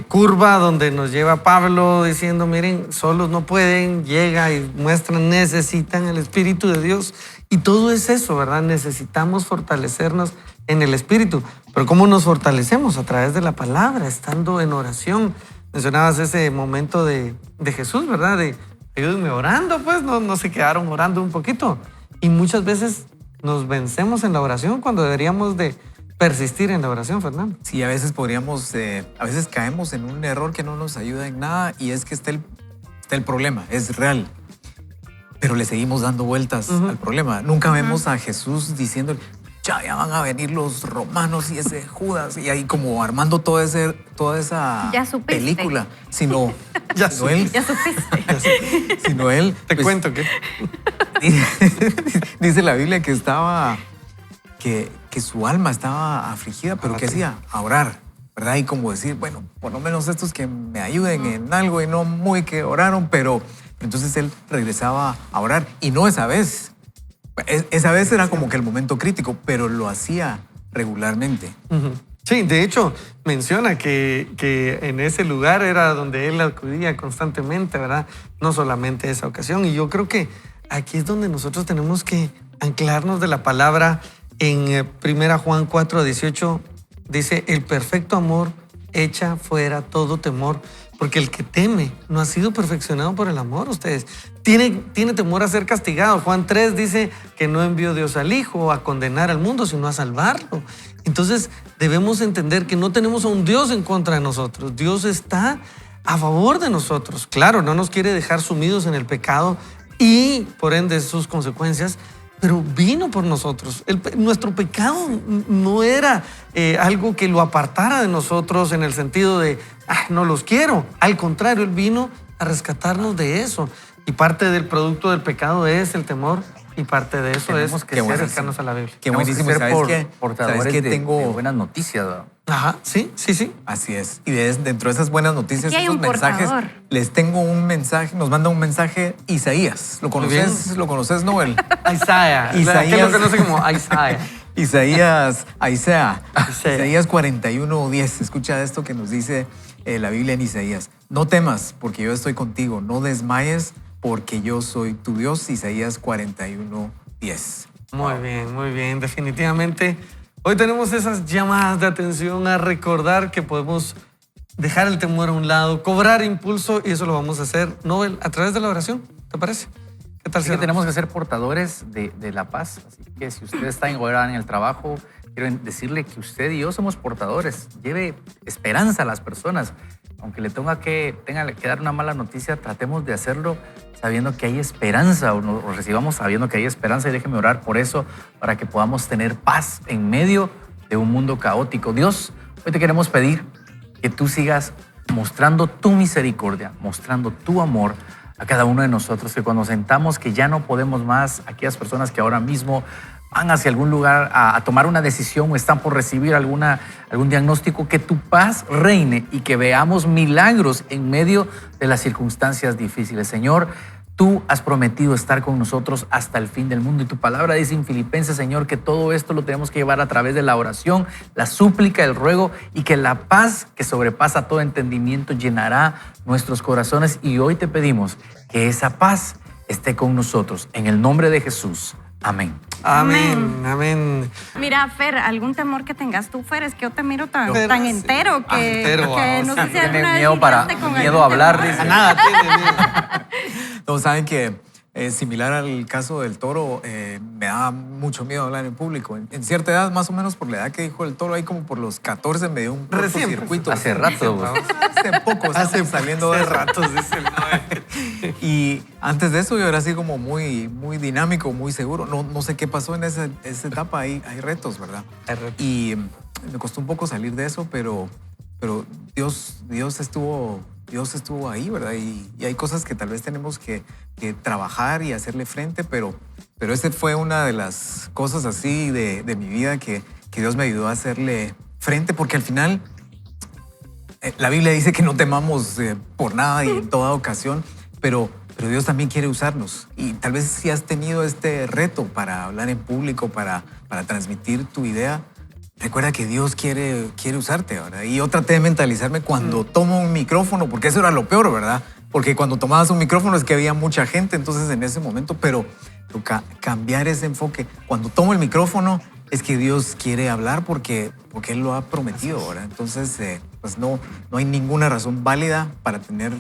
curva donde nos lleva Pablo diciendo, miren, solos no pueden, llega y muestran, necesitan el Espíritu de Dios. Y todo es eso, ¿verdad? Necesitamos fortalecernos en el Espíritu. Pero ¿cómo nos fortalecemos? A través de la palabra, estando en oración. Mencionabas ese momento de Jesús, ¿verdad? De ayúdenme orando, pues no se quedaron orando un poquito. Y muchas veces nos vencemos en la oración cuando deberíamos de persistir en la oración, Fernando. Sí, a veces a veces caemos en un error que no nos ayuda en nada y es que está el problema, es real. Pero le seguimos dando vueltas al problema. Nunca vemos a Jesús diciéndole, ya van a venir los romanos y ese Judas, y ahí como armando toda esa Ya supiste. película. Sino Ya él, Ya supiste. sino él. Te pues, cuento que... dice la Biblia que que su alma estaba afligida, pero ¿qué hacía? A orar, ¿verdad? Y como decir, bueno, por lo menos estos que me ayuden en algo y no muy que oraron, pero entonces él regresaba a orar. Y no esa vez. Esa vez era como que el momento crítico, pero lo hacía regularmente. Sí, de hecho, menciona que en ese lugar era donde él acudía constantemente, ¿verdad? No solamente esa ocasión. Y yo creo que aquí es donde nosotros tenemos que anclarnos de la palabra. En 1 Juan 4:18 dice, el perfecto amor echa fuera todo temor, porque el que teme no ha sido perfeccionado por el amor. Ustedes tiene temor a ser castigado. Juan 3 dice que no envió Dios al Hijo a condenar al mundo, sino a salvarlo. Entonces debemos entender que no tenemos a un Dios en contra de nosotros. Dios está a favor de nosotros. Claro, no nos quiere dejar sumidos en el pecado y por ende sus consecuencias, pero vino por nosotros. Nuestro pecado no era algo que lo apartara de nosotros en el sentido de, no los quiero. Al contrario, Él vino a rescatarnos de eso. Y parte del producto del pecado es el temor. Y parte de eso Tenemos es que ser- acercarnos a la Biblia. Qué Tenemos que buenísimo. ser ¿Sabes qué? portadores ¿Sabes qué? de buenas noticias, ¿verdad? Ajá, sí. Así es. Y dentro de esas buenas noticias, Aquí hay esos un mensajes, portador. les tengo un mensaje, nos manda un mensaje Isaías. ¿Lo Muy bien. conoces? ¿Lo conoces, Noel? Isaías. Que lo conoce como Isaías. Isaías 41:10. Escucha esto que nos dice la Biblia en Isaías. No temas, porque yo estoy contigo. No desmayes, porque yo soy tu Dios. Isaías 41:10. Muy bien. Definitivamente, hoy tenemos esas llamadas de atención a recordar que podemos dejar el temor a un lado, cobrar impulso, y eso lo vamos a hacer, Noel, a través de la oración. ¿Te parece? ¿Qué tal? Así que tenemos que ser portadores de la paz. Así que si usted está ahora en el trabajo, quiero decirle que usted y yo somos portadores. Lleve esperanza a las personas. Aunque le tenga que dar una mala noticia, tratemos de hacerlo sabiendo que hay esperanza, o recibamos sabiendo que hay esperanza, y déjeme orar por eso, para que podamos tener paz en medio de un mundo caótico. Dios, hoy te queremos pedir que tú sigas mostrando tu misericordia, mostrando tu amor a cada uno de nosotros, que cuando sentamos que ya no podemos más, aquellas personas que ahora mismo van hacia algún lugar a tomar una decisión o están por recibir algún diagnóstico, que tu paz reine y que veamos milagros en medio de las circunstancias difíciles. Señor, tú has prometido estar con nosotros hasta el fin del mundo, y tu palabra dice en Filipenses, Señor, que todo esto lo tenemos que llevar a través de la oración, la súplica, el ruego, y que la paz que sobrepasa todo entendimiento llenará nuestros corazones. Y hoy te pedimos que esa paz esté con nosotros. En el nombre de Jesús. Amén. Amén. Mira, Fer, algún temor que tengas tú, Fer, es que yo te miro tan Fer, entero que, entero, que no sé si Tiene alguna vez miedo lidiaste con miedo a algún hablar, temor. dice. Nada tiene miedo. Todos saben que similar al caso del toro, me da mucho miedo hablar en público. En cierta edad, más o menos por la edad que dijo el toro, ahí como por los 14 me dio un Recién, cortocircuito. Hace rato, vos. Hace poco, estamos saliendo de ratos, dice el Noel. Y antes de eso yo era así como muy dinámico, muy seguro. No sé qué pasó en esa etapa, hay retos, ¿verdad? Hay retos. Y me costó un poco salir de eso, pero Dios estuvo ahí, ¿verdad? Y hay cosas que tal vez tenemos que trabajar y hacerle frente, pero esta fue una de las cosas así de mi vida que Dios me ayudó a hacerle frente, porque al final la Biblia dice que no temamos por nada y en toda ocasión, pero Dios también quiere usarnos. Y tal vez si has tenido este reto para hablar en público, para transmitir tu idea, recuerda que Dios quiere usarte, ¿verdad? Y yo traté de mentalizarme cuando tomo un micrófono, porque eso era lo peor, ¿verdad? Porque cuando tomabas un micrófono es que había mucha gente, entonces en ese momento, pero cambiar ese enfoque. Cuando tomo el micrófono es que Dios quiere hablar porque Él lo ha prometido, ¿verdad? Entonces, pues no hay ninguna razón válida para tener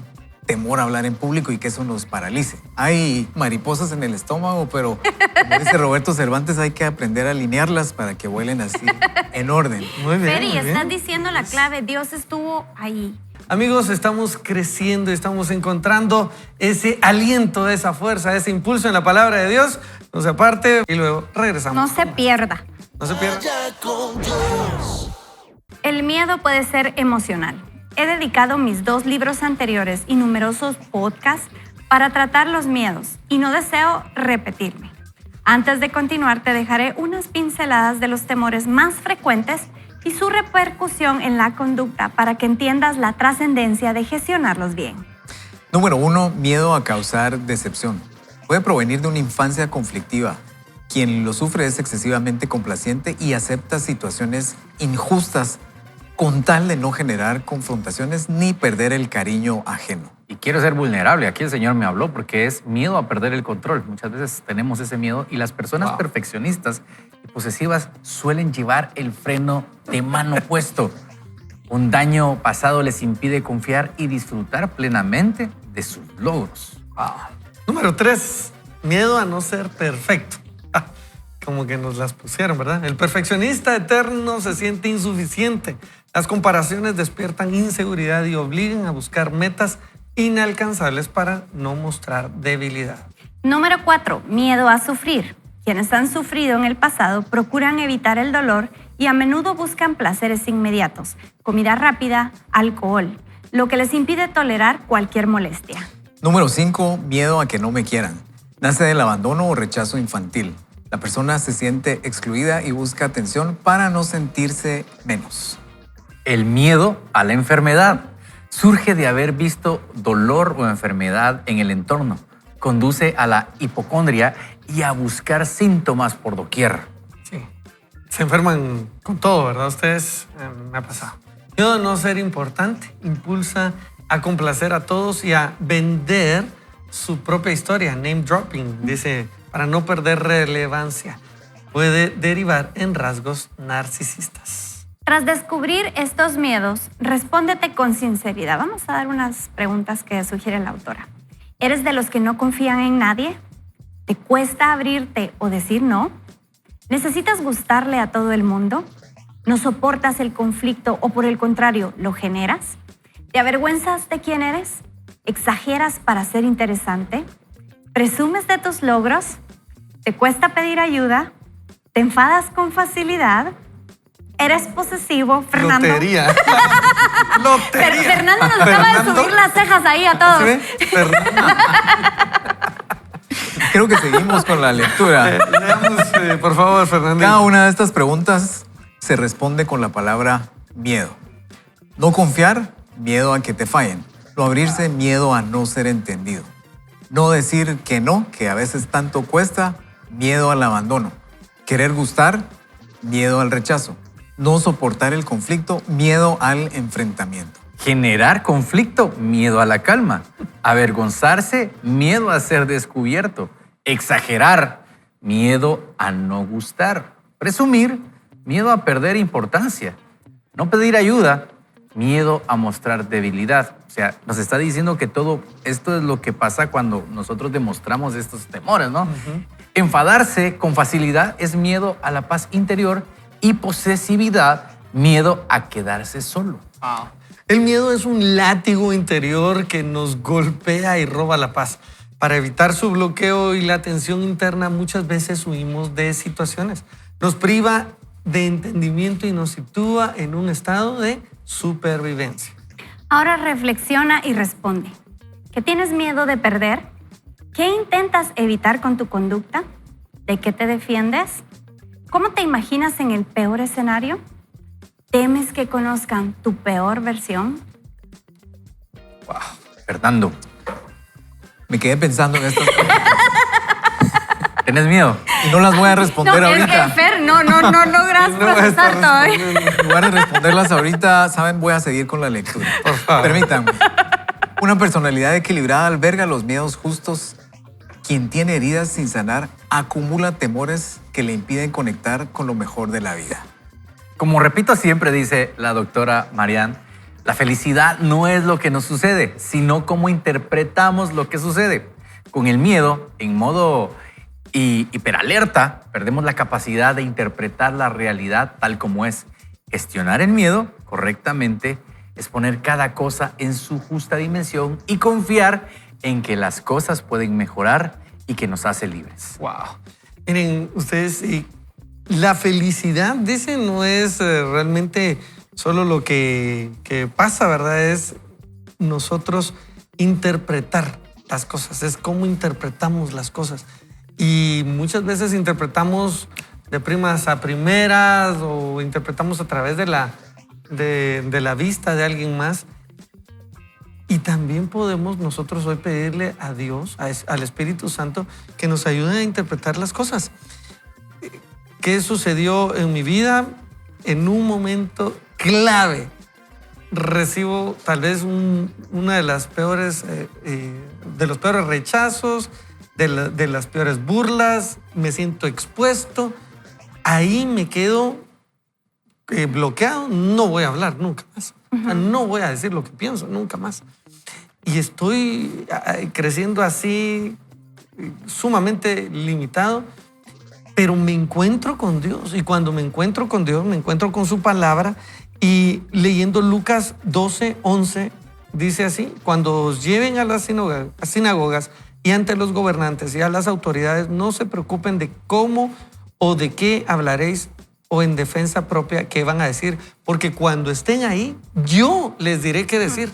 temor a hablar en público y que eso nos paralice. Hay mariposas en el estómago, pero como dice Roberto Cervantes, hay que aprender a alinearlas para que vuelen así en orden. Muy bien. Feri, muy bien. estás diciendo la clave. Dios estuvo ahí. Amigos, estamos creciendo, estamos encontrando ese aliento, esa fuerza, ese impulso en la palabra de Dios. No se aparte y luego regresamos. No se pierda. No se pierda. El miedo puede ser emocional. He dedicado mis 2 libros anteriores y numerosos podcasts para tratar los miedos y no deseo repetirme. Antes de continuar, te dejaré unas pinceladas de los temores más frecuentes y su repercusión en la conducta para que entiendas la trascendencia de gestionarlos bien. Número 1, miedo a causar decepción. Puede provenir de una infancia conflictiva. Quien lo sufre es excesivamente complaciente y acepta situaciones injustas con tal de no generar confrontaciones ni perder el cariño ajeno. Y quiero ser vulnerable. Aquí el Señor me habló porque es miedo a perder el control. Muchas veces tenemos ese miedo y las personas perfeccionistas y posesivas suelen llevar el freno de mano puesto. Un daño pasado les impide confiar y disfrutar plenamente de sus logros. Número 3, miedo a no ser perfecto. Como que nos las pusieron, ¿verdad? El perfeccionista eterno se siente insuficiente. Las comparaciones despiertan inseguridad y obligan a buscar metas inalcanzables para no mostrar debilidad. Número 4, miedo a sufrir. Quienes han sufrido en el pasado procuran evitar el dolor y a menudo buscan placeres inmediatos, comida rápida, alcohol, lo que les impide tolerar cualquier molestia. Número 5, miedo a que no me quieran. Nace del abandono o rechazo infantil. La persona se siente excluida y busca atención para no sentirse menos. El miedo a la enfermedad surge de haber visto dolor o enfermedad en el entorno. Conduce a la hipocondria y a buscar síntomas por doquier. Sí. Se enferman con todo, ¿verdad? Ustedes me ha pasado. Miedo a no ser importante impulsa a complacer a todos y a vender su propia historia. Name dropping, dice, para no perder relevancia. Puede derivar en rasgos narcisistas. Tras descubrir estos miedos, respóndete con sinceridad. Vamos a dar unas preguntas que sugiere la autora. ¿Eres de los que no confían en nadie? ¿Te cuesta abrirte o decir no? ¿Necesitas gustarle a todo el mundo? ¿No soportas el conflicto o por el contrario, lo generas? ¿Te avergüenzas de quién eres? ¿Exageras para ser interesante? ¿Presumes de tus logros? ¿Te cuesta pedir ayuda? ¿Te enfadas con facilidad? ¿Eres posesivo, Fernando? Lotería. Lotería. Fernando nos acaba de subir las cejas ahí a todos. ¿Sí? Fernando. Creo que seguimos con la lectura. Leamos, por favor, Fernando. Cada una de estas preguntas se responde con la palabra miedo. No confiar, miedo a que te fallen. No abrirse, miedo a no ser entendido. No decir que no, que a veces tanto cuesta, miedo al abandono. Querer gustar, miedo al rechazo. No soportar el conflicto, miedo al enfrentamiento. Generar conflicto, miedo a la calma. Avergonzarse, miedo a ser descubierto. Exagerar, miedo a no gustar. Presumir, miedo a perder importancia. No pedir ayuda, miedo a mostrar debilidad. O sea, nos está diciendo que todo esto es lo que pasa cuando nosotros demostramos estos temores, ¿no? Enfadarse con facilidad es miedo a la paz interior y posesividad, miedo a quedarse solo. El miedo es un látigo interior que nos golpea y roba la paz. Para evitar su bloqueo y la tensión interna, muchas veces huimos de situaciones. Nos priva de entendimiento y nos sitúa en un estado de supervivencia. Ahora reflexiona y responde. ¿Qué tienes miedo de perder? ¿Qué intentas evitar con tu conducta? ¿De qué te defiendes? ¿Cómo te imaginas en el peor escenario? ¿Temes que conozcan tu peor versión? Wow. Fernando, Me quedé pensando en estas preguntas ¿tienes miedo? y no las voy a responder ahorita. Fer, no logras procesar todavía. En lugar de responderlas ahorita, ¿saben? Voy a seguir con la lectura. Por favor. Permítanme. Una personalidad equilibrada alberga los miedos justos. Quien tiene heridas sin sanar acumula temores que le impiden conectar con lo mejor de la vida. Como repito siempre, dice la doctora Marianne, La felicidad no es lo que nos sucede, sino cómo interpretamos lo que sucede. Con el miedo, en modo hiperalerta, perdemos la capacidad de interpretar la realidad tal como es. Gestionar el miedo correctamente es poner cada cosa en su justa dimensión y confiar en que las cosas pueden mejorar y que nos hace libres. Wow. Miren, ustedes, la felicidad, dicen, no es realmente solo lo que pasa, ¿verdad? Es nosotros interpretar las cosas, es cómo interpretamos las cosas. Y muchas veces interpretamos de primas a primeras o interpretamos a través de la vista de alguien más. Y también podemos nosotros hoy pedirle a Dios, al Espíritu Santo, que nos ayude a interpretar las cosas. ¿Qué sucedió en mi vida? En un momento clave recibo tal vez una de las peores, de los peores rechazos, de las peores burlas, me siento expuesto, ahí me quedo bloqueado, no voy a hablar nunca más, o sea, no voy a decir lo que pienso nunca más. Y estoy creciendo así, sumamente limitado, pero me encuentro con Dios. Y cuando me encuentro con Dios, me encuentro con su palabra. Y leyendo Lucas 12:11, dice así: cuando os lleven a las sinagogas y ante los gobernantes y a las autoridades, no se preocupen de cómo o de qué hablaréis o en defensa propia qué van a decir, porque cuando estén ahí, yo les diré qué decir.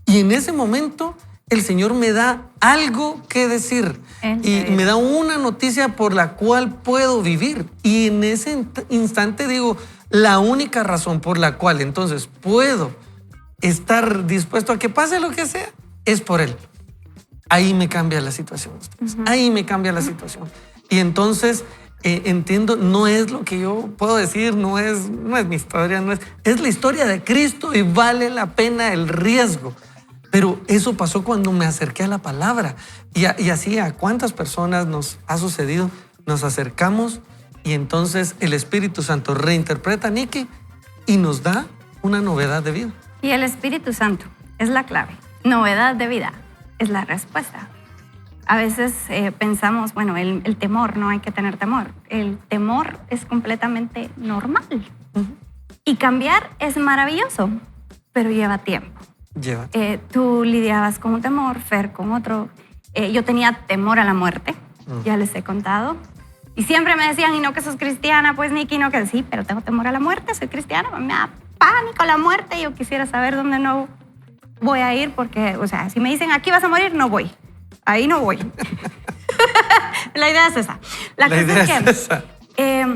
Y en ese momento el Señor me da algo que decir y me da una noticia por la cual puedo vivir. Y en ese instante digo, la única razón por la cual entonces puedo estar dispuesto a que pase lo que sea es por Él. Ahí me cambia la situación. Ahí me cambia la situación. Y entonces entiendo, no es lo que yo puedo decir, no es mi historia, es la historia de Cristo y vale la pena el riesgo. Pero eso pasó cuando me acerqué a la palabra. Y así a cuántas personas nos ha sucedido, nos acercamos y entonces el Espíritu Santo reinterpreta, Nikki, y nos da una novedad de vida. Y el Espíritu Santo es la clave. Novedad de vida es la respuesta. A veces pensamos, bueno, el temor, no hay que tener temor. El temor es completamente normal. Y cambiar es maravilloso, pero lleva tiempo. Tú lidiabas con un temor, Fer con otro. Yo tenía temor a la muerte, ya les he contado. Y siempre me decían, y no que sos cristiana, pues Nikki, no que sí, pero tengo temor a la muerte, soy cristiana, me da pánico la muerte. Yo quisiera saber dónde no voy a ir porque, o sea, si me dicen aquí vas a morir, no voy. Ahí no voy. La idea es esa. La cosa es que,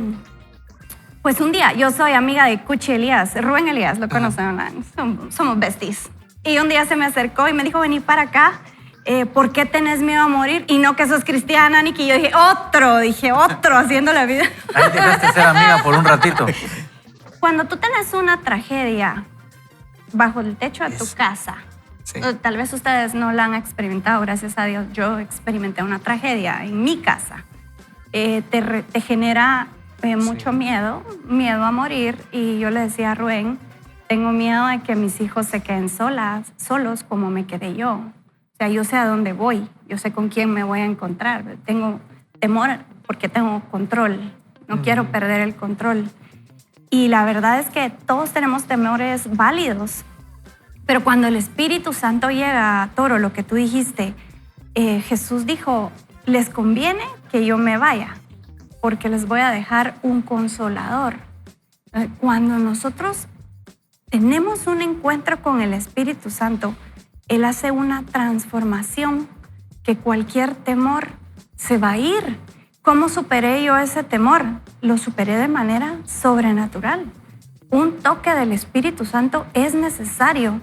pues un día, yo soy amiga de Cuchi Elías, Rubén Elías, lo conocen, somos besties. Y un día se me acercó y me dijo, vení para acá, ¿por qué tenés miedo a morir? Y no que sos cristiana, Nikki. Yo dije, otro, haciendo la vida. Ahí dejaste ser amiga por un ratito. Cuando tú tenés una tragedia bajo el techo de tu casa, sí. Tal vez ustedes no la han experimentado, gracias a Dios, yo experimenté una tragedia en mi casa. Te genera mucho miedo a morir, y yo le decía a Rubén, tengo miedo de que mis hijos se queden solos como me quedé yo. O sea, yo sé a dónde voy, yo sé con quién me voy a encontrar. Tengo temor porque tengo control, no quiero perder el control. Y la verdad es que todos tenemos temores válidos, pero cuando el Espíritu Santo llega, Toro, lo que tú dijiste, Jesús dijo, les conviene que yo me vaya, porque les voy a dejar un consolador. Cuando nosotros tenemos un encuentro con el Espíritu Santo, Él hace una transformación que cualquier temor se va a ir. ¿Cómo superé yo ese temor? Lo superé de manera sobrenatural. Un toque del Espíritu Santo es necesario.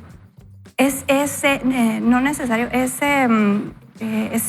Es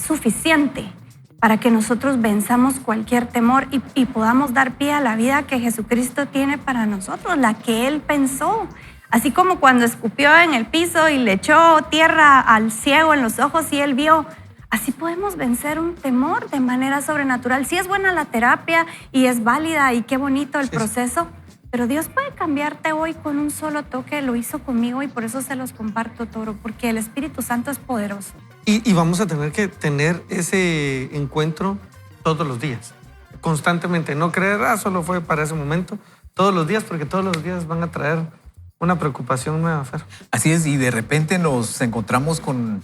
suficiente para que nosotros venzamos cualquier temor y podamos dar pie a la vida que Jesucristo tiene para nosotros, la que Él pensó. Así como cuando escupió en el piso y le echó tierra al ciego en los ojos y él vio, así podemos vencer un temor de manera sobrenatural. Sí es buena la terapia y es válida y qué bonito el proceso, Pero Dios puede cambiarte hoy con un solo toque, lo hizo conmigo y por eso se los comparto todo, porque el Espíritu Santo es poderoso. Y vamos a tener que tener ese encuentro todos los días, constantemente. No creer, solo fue para ese momento, todos los días, porque todos los días van a traer una preocupación nueva, Fer. Así es, y de repente nos encontramos con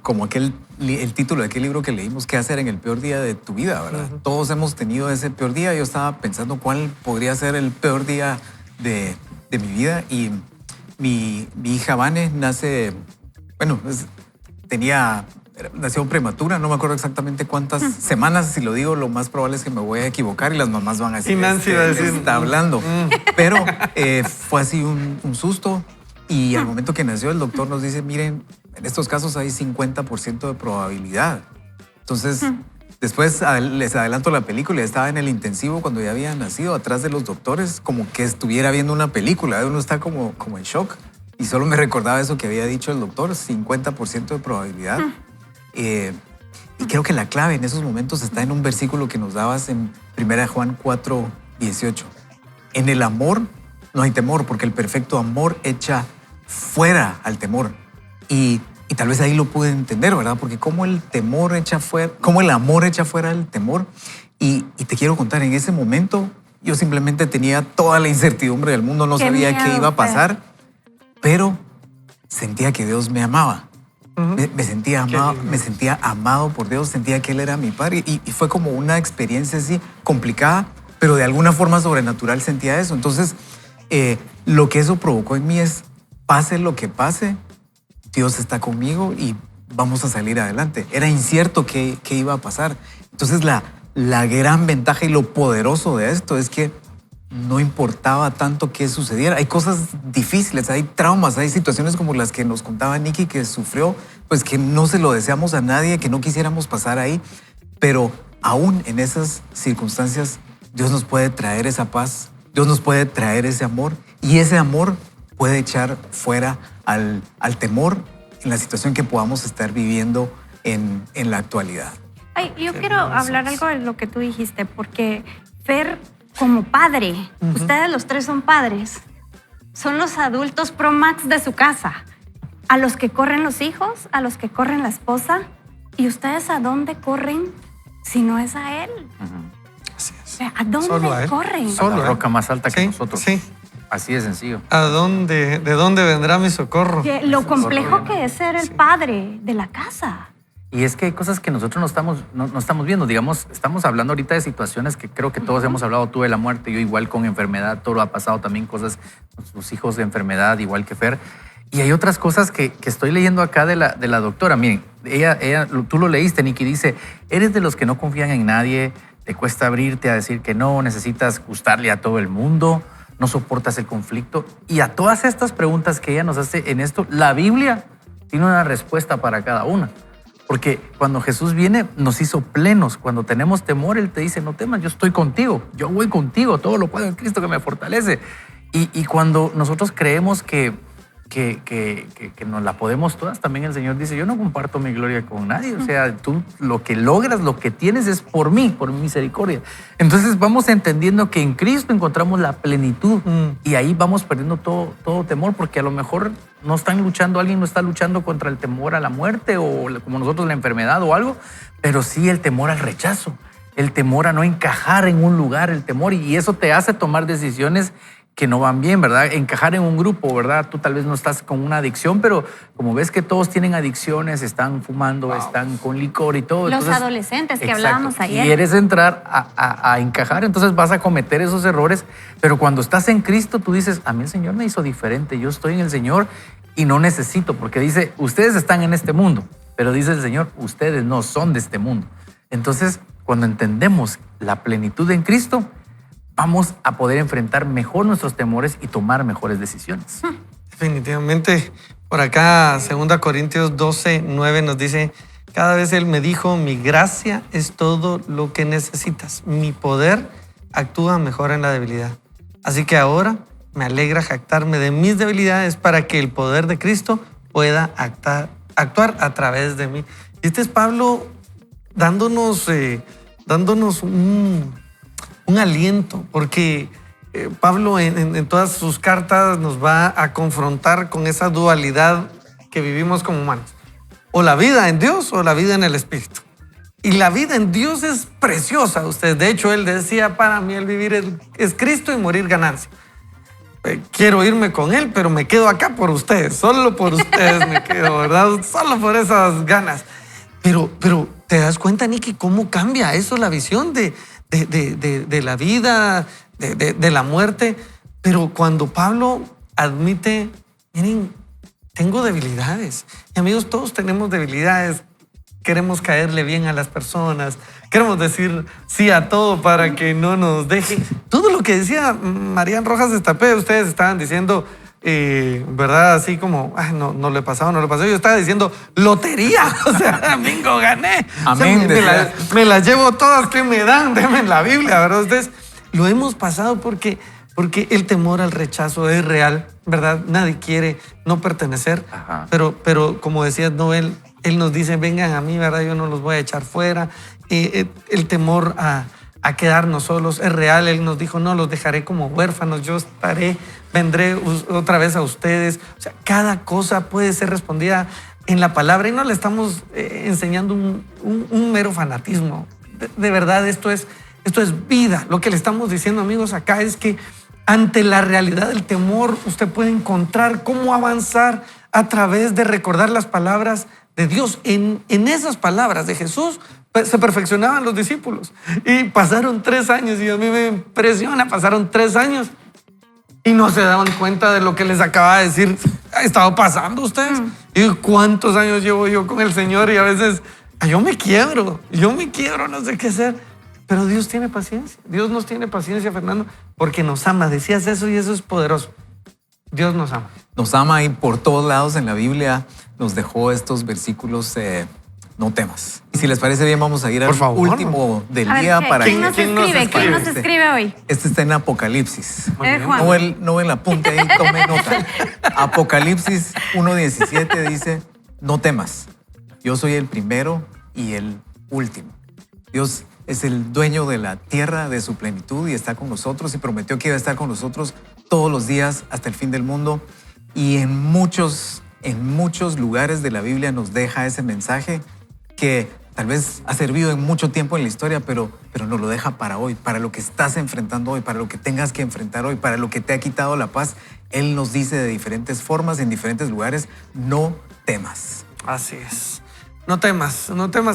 como el título de aquel libro que leímos, ¿qué hacer en el peor día de tu vida? ¿Verdad? Uh-huh. Todos hemos tenido ese peor día. Yo estaba pensando cuál podría ser el peor día de mi vida, y mi hija Vane nace, nació prematura, no me acuerdo exactamente cuántas semanas. Si lo digo, lo más probable es que me voy a equivocar y las mamás van a decir, Y Nancy va a decir, está hablando. Pero fue así un susto, y al momento que nació el doctor nos dice, miren, en estos casos hay 50% de probabilidad. Entonces, después les adelanto la película, estaba en el intensivo cuando ya había nacido, atrás de los doctores, como que estuviera viendo una película, uno está como en shock, y solo me recordaba eso que había dicho el doctor, 50% de probabilidad. Y creo que la clave en esos momentos está en un versículo que nos dabas en 1 Juan 4:18. En el amor no hay temor, porque el perfecto amor echa fuera al temor. Y tal vez ahí lo pude entender, ¿verdad? Porque cómo el amor echa fuera el temor. Y te quiero contar, en ese momento yo simplemente tenía toda la incertidumbre del mundo, no sabía qué iba a pasar, pero sentía que Dios me amaba. Me sentía amado por Dios, sentía que Él era mi padre, y fue como una experiencia así complicada, pero de alguna forma sobrenatural sentía eso. Entonces, lo que eso provocó en mí es, pase lo que pase, Dios está conmigo y vamos a salir adelante. Era incierto qué iba a pasar. Entonces, la gran ventaja y lo poderoso de esto es que no importaba tanto qué sucediera. Hay cosas difíciles, hay traumas, hay situaciones como las que nos contaba Nikki que sufrió, pues que no se lo deseamos a nadie, que no quisiéramos pasar ahí, pero aún en esas circunstancias Dios nos puede traer esa paz, Dios nos puede traer ese amor, y ese amor puede echar fuera al temor en la situación que podamos estar viviendo en la actualidad. Ay, yo quiero hablar algo de lo que tú dijiste, porque Fer, como padre, ustedes los tres son padres, son los adultos pro max de su casa, a los que corren los hijos, a los que corren la esposa, y ustedes ¿a dónde corren si no es a Él? Así es. ¿A dónde Solo a Él. corren? Solo La a Él. roca más alta que Sí, nosotros. sí. Así de sencillo. ¿De dónde vendrá mi socorro? Que lo complejo que es ser el padre de la casa. Y es que hay cosas que nosotros no estamos viendo. Digamos, estamos hablando ahorita de situaciones que creo que todos hemos hablado. Tú de la muerte, yo igual con enfermedad. Toro ha pasado también cosas, sus hijos de enfermedad, igual que Fer. Y hay otras cosas que estoy leyendo acá de la doctora. Miren, ella, tú lo leíste, Nikki, dice, eres de los que no confían en nadie, te cuesta abrirte a decir que no, necesitas gustarle a todo el mundo, no soportas el conflicto. Y a todas estas preguntas que ella nos hace en esto, la Biblia tiene una respuesta para cada una. Porque cuando Jesús viene, nos hizo plenos. Cuando tenemos temor, Él te dice, no temas, yo estoy contigo, yo voy contigo, todo lo puedo en Cristo que me fortalece. Y cuando nosotros creemos que nos la podemos todas, también el Señor dice, yo no comparto mi gloria con nadie. O sea, tú lo que logras, lo que tienes es por mí, por mi misericordia. Entonces vamos entendiendo que en Cristo encontramos la plenitud y ahí vamos perdiendo todo temor, porque a lo mejor alguien no está luchando contra el temor a la muerte o como nosotros la enfermedad o algo, pero sí el temor al rechazo, el temor a no encajar en un lugar, el temor, y eso te hace tomar decisiones que no van bien, ¿verdad? Encajar en un grupo, ¿verdad? Tú tal vez no estás con una adicción, pero como ves que todos tienen adicciones, están fumando, están con licor y todo. Los entonces, adolescentes que exacto, hablábamos ayer. Quieres entrar a encajar, entonces vas a cometer esos errores, pero cuando estás en Cristo tú dices, a mí el Señor me hizo diferente, yo estoy en el Señor y no necesito, porque dice, ustedes están en este mundo, pero dice el Señor, ustedes no son de este mundo. Entonces, cuando entendemos la plenitud en Cristo, vamos a poder enfrentar mejor nuestros temores y tomar mejores decisiones. Definitivamente. Por acá, 2 Corintios 12:9 nos dice, cada vez Él me dijo, mi gracia es todo lo que necesitas. Mi poder actúa mejor en la debilidad. Así que ahora me alegra jactarme de mis debilidades para que el poder de Cristo pueda actuar a través de mí. Y este es Pablo dándonos un aliento, porque Pablo en todas sus cartas nos va a confrontar con esa dualidad que vivimos como humanos. O la vida en Dios o la vida en el Espíritu. Y la vida en Dios es preciosa. De hecho, él decía, para mí el vivir es Cristo y morir ganancia. Quiero irme con él, pero me quedo acá por ustedes. Solo por ustedes me quedo, ¿verdad? Solo por esas ganas. Pero ¿te das cuenta, Nicky, cómo cambia eso la visión de la vida, de la muerte? Pero cuando Pablo admite, miren, tengo debilidades. Y amigos, todos tenemos debilidades. Queremos caerle bien a las personas. Queremos decir sí a todo para que no nos dejen. Todo lo que decía Marian Rojas Destapé, ustedes estaban diciendo, ¿verdad? Así como, no le pasó. Yo estaba diciendo lotería. O sea, bingo, gané. Amén. O sea, me las llevo todas que me dan. Denme en la Biblia, ¿verdad? Ustedes lo hemos pasado porque el temor al rechazo es real, ¿verdad? Nadie quiere no pertenecer. Ajá. Pero como decía Noel, él nos dice, vengan a mí, ¿verdad? Yo no los voy a echar fuera. El temor a quedarnos solos es real. Él nos dijo, no los dejaré como huérfanos, yo vendré otra vez a ustedes. O sea, cada cosa puede ser respondida en la palabra y no le estamos enseñando un mero fanatismo. De verdad, esto es vida. Lo que le estamos diciendo, amigos, acá es que ante la realidad del temor, usted puede encontrar cómo avanzar a través de recordar las palabras de Dios. En esas palabras de Jesús se perfeccionaban los discípulos. Y pasaron 3 años, y a mí me impresiona, pasaron 3 años y no se daban cuenta de lo que les acaba de decir. ¿Ha estado pasando ustedes? Y ¿cuántos años llevo yo con el Señor? Y a veces yo me quiebro, no sé qué hacer. Pero Dios tiene paciencia. Dios nos tiene paciencia, Fernando, porque nos ama. Decías eso y eso es poderoso. Dios nos ama. Nos ama y por todos lados en la Biblia nos dejó estos versículos, no temas. Y si les parece bien, vamos a ir al último del A ver, día para ¿quién nos escribe? ¿Quién nos escribe hoy? Este está en Apocalipsis. Juan. No en la punta ahí, tome nota. Apocalipsis 1:17 dice, no temas, yo soy el primero y el último. Dios es el dueño de la tierra, de su plenitud, y está con nosotros y prometió que iba a estar con nosotros todos los días hasta el fin del mundo. Y en muchos lugares de la Biblia nos deja ese mensaje que tal vez ha servido en mucho tiempo en la historia, pero nos lo deja para hoy, para lo que estás enfrentando hoy, para lo que tengas que enfrentar hoy, para lo que te ha quitado la paz. Él nos dice de diferentes formas, en diferentes lugares, no temas. Así es. No temas,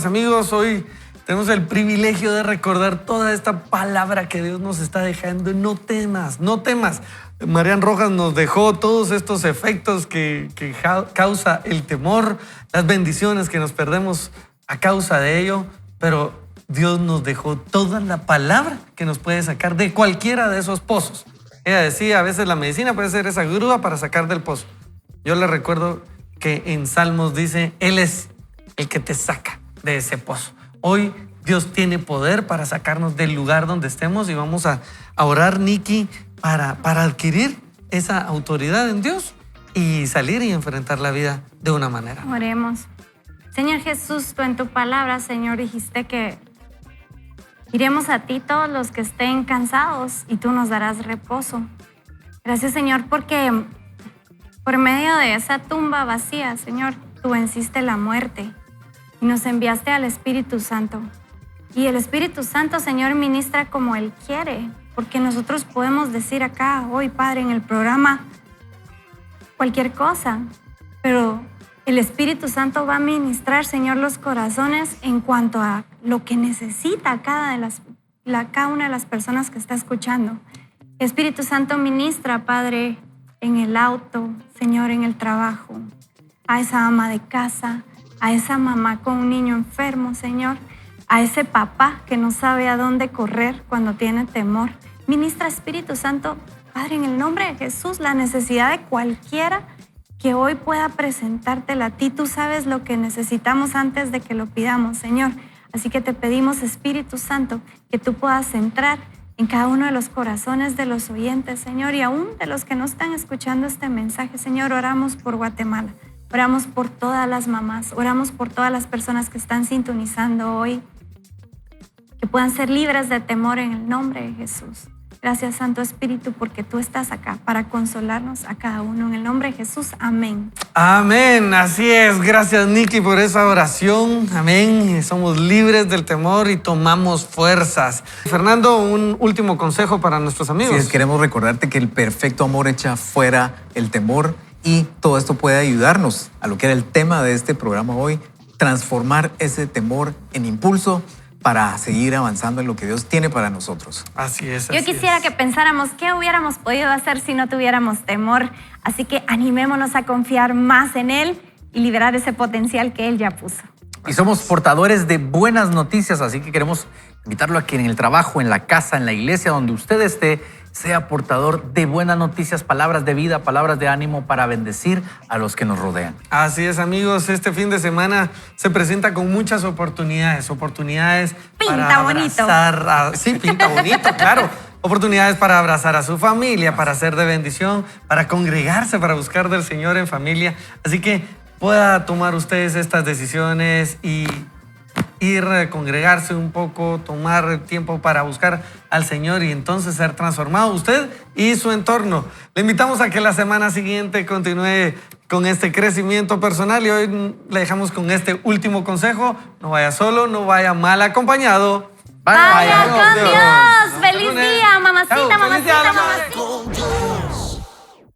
amigos. Hoy tenemos el privilegio de recordar toda esta palabra que Dios nos está dejando. No temas, no temas. Marian Rojas nos dejó todos estos efectos que causa el temor, las bendiciones que nos perdemos a causa de ello, pero Dios nos dejó toda la palabra que nos puede sacar de cualquiera de esos pozos. Ella decía, a veces la medicina puede ser esa grúa para sacar del pozo. Yo le recuerdo que en Salmos dice, Él es el que te saca de ese pozo. Hoy Dios tiene poder para sacarnos del lugar donde estemos y vamos a orar, Nicky, para adquirir esa autoridad en Dios y salir y enfrentar la vida de una manera. Oremos. Señor Jesús, tú en tu palabra, Señor, dijiste que iremos a ti todos los que estén cansados y tú nos darás reposo. Gracias, Señor, porque por medio de esa tumba vacía, Señor, tú venciste la muerte y nos enviaste al Espíritu Santo. Y el Espíritu Santo, Señor, ministra como Él quiere, porque nosotros podemos decir acá hoy, Padre, en el programa cualquier cosa, pero el Espíritu Santo va a ministrar, Señor, los corazones en cuanto a lo que necesita cada una de las personas que está escuchando. El Espíritu Santo ministra, Padre, en el auto, Señor, en el trabajo, a esa ama de casa, a esa mamá con un niño enfermo, Señor, a ese papá que no sabe a dónde correr cuando tiene temor. Ministra, Espíritu Santo, Padre, en el nombre de Jesús, la necesidad de cualquiera que hoy pueda presentártela a ti. Tú sabes lo que necesitamos antes de que lo pidamos, Señor. Así que te pedimos, Espíritu Santo, que tú puedas entrar en cada uno de los corazones de los oyentes, Señor, y aún de los que no están escuchando este mensaje. Señor, oramos por Guatemala, oramos por todas las mamás, oramos por todas las personas que están sintonizando hoy, que puedan ser libres de temor en el nombre de Jesús. Gracias, Santo Espíritu, porque tú estás acá para consolarnos a cada uno. En el nombre de Jesús, amén. Amén, así es. Gracias, Nikki, por esa oración. Amén. Somos libres del temor y tomamos fuerzas. Fernando, un último consejo para nuestros amigos. Sí, queremos recordarte que el perfecto amor echa fuera el temor y todo esto puede ayudarnos a lo que era el tema de este programa hoy, transformar ese temor en impulso para seguir avanzando en lo que Dios tiene para nosotros. Así es. Yo quisiera que pensáramos qué hubiéramos podido hacer si no tuviéramos temor. Así que animémonos a confiar más en Él y liberar ese potencial que Él ya puso. Y somos portadores de buenas noticias, así que queremos invitarlo a que en el trabajo, en la casa, en la iglesia, donde usted esté, sea portador de buenas noticias, palabras de vida, palabras de ánimo para bendecir a los que nos rodean. Así es, amigos. Este fin de semana se presenta con muchas oportunidades. Oportunidades Pinta para bonito. abrazar sí, pinta bonito, claro. Oportunidades para abrazar a su familia, para ser de bendición, para congregarse, para buscar del Señor en familia. Así que pueda tomar ustedes estas decisiones y ir a congregarse un poco, tomar tiempo para buscar al Señor y entonces ser transformado usted y su entorno. Le invitamos a que la semana siguiente continúe con este crecimiento personal y hoy le dejamos con este último consejo. No vaya solo, no vaya mal acompañado. ¡Vaya con Dios! Dios! ¡Feliz día, mamacita, Chao, feliz día, mamacita, mamá. mamacita!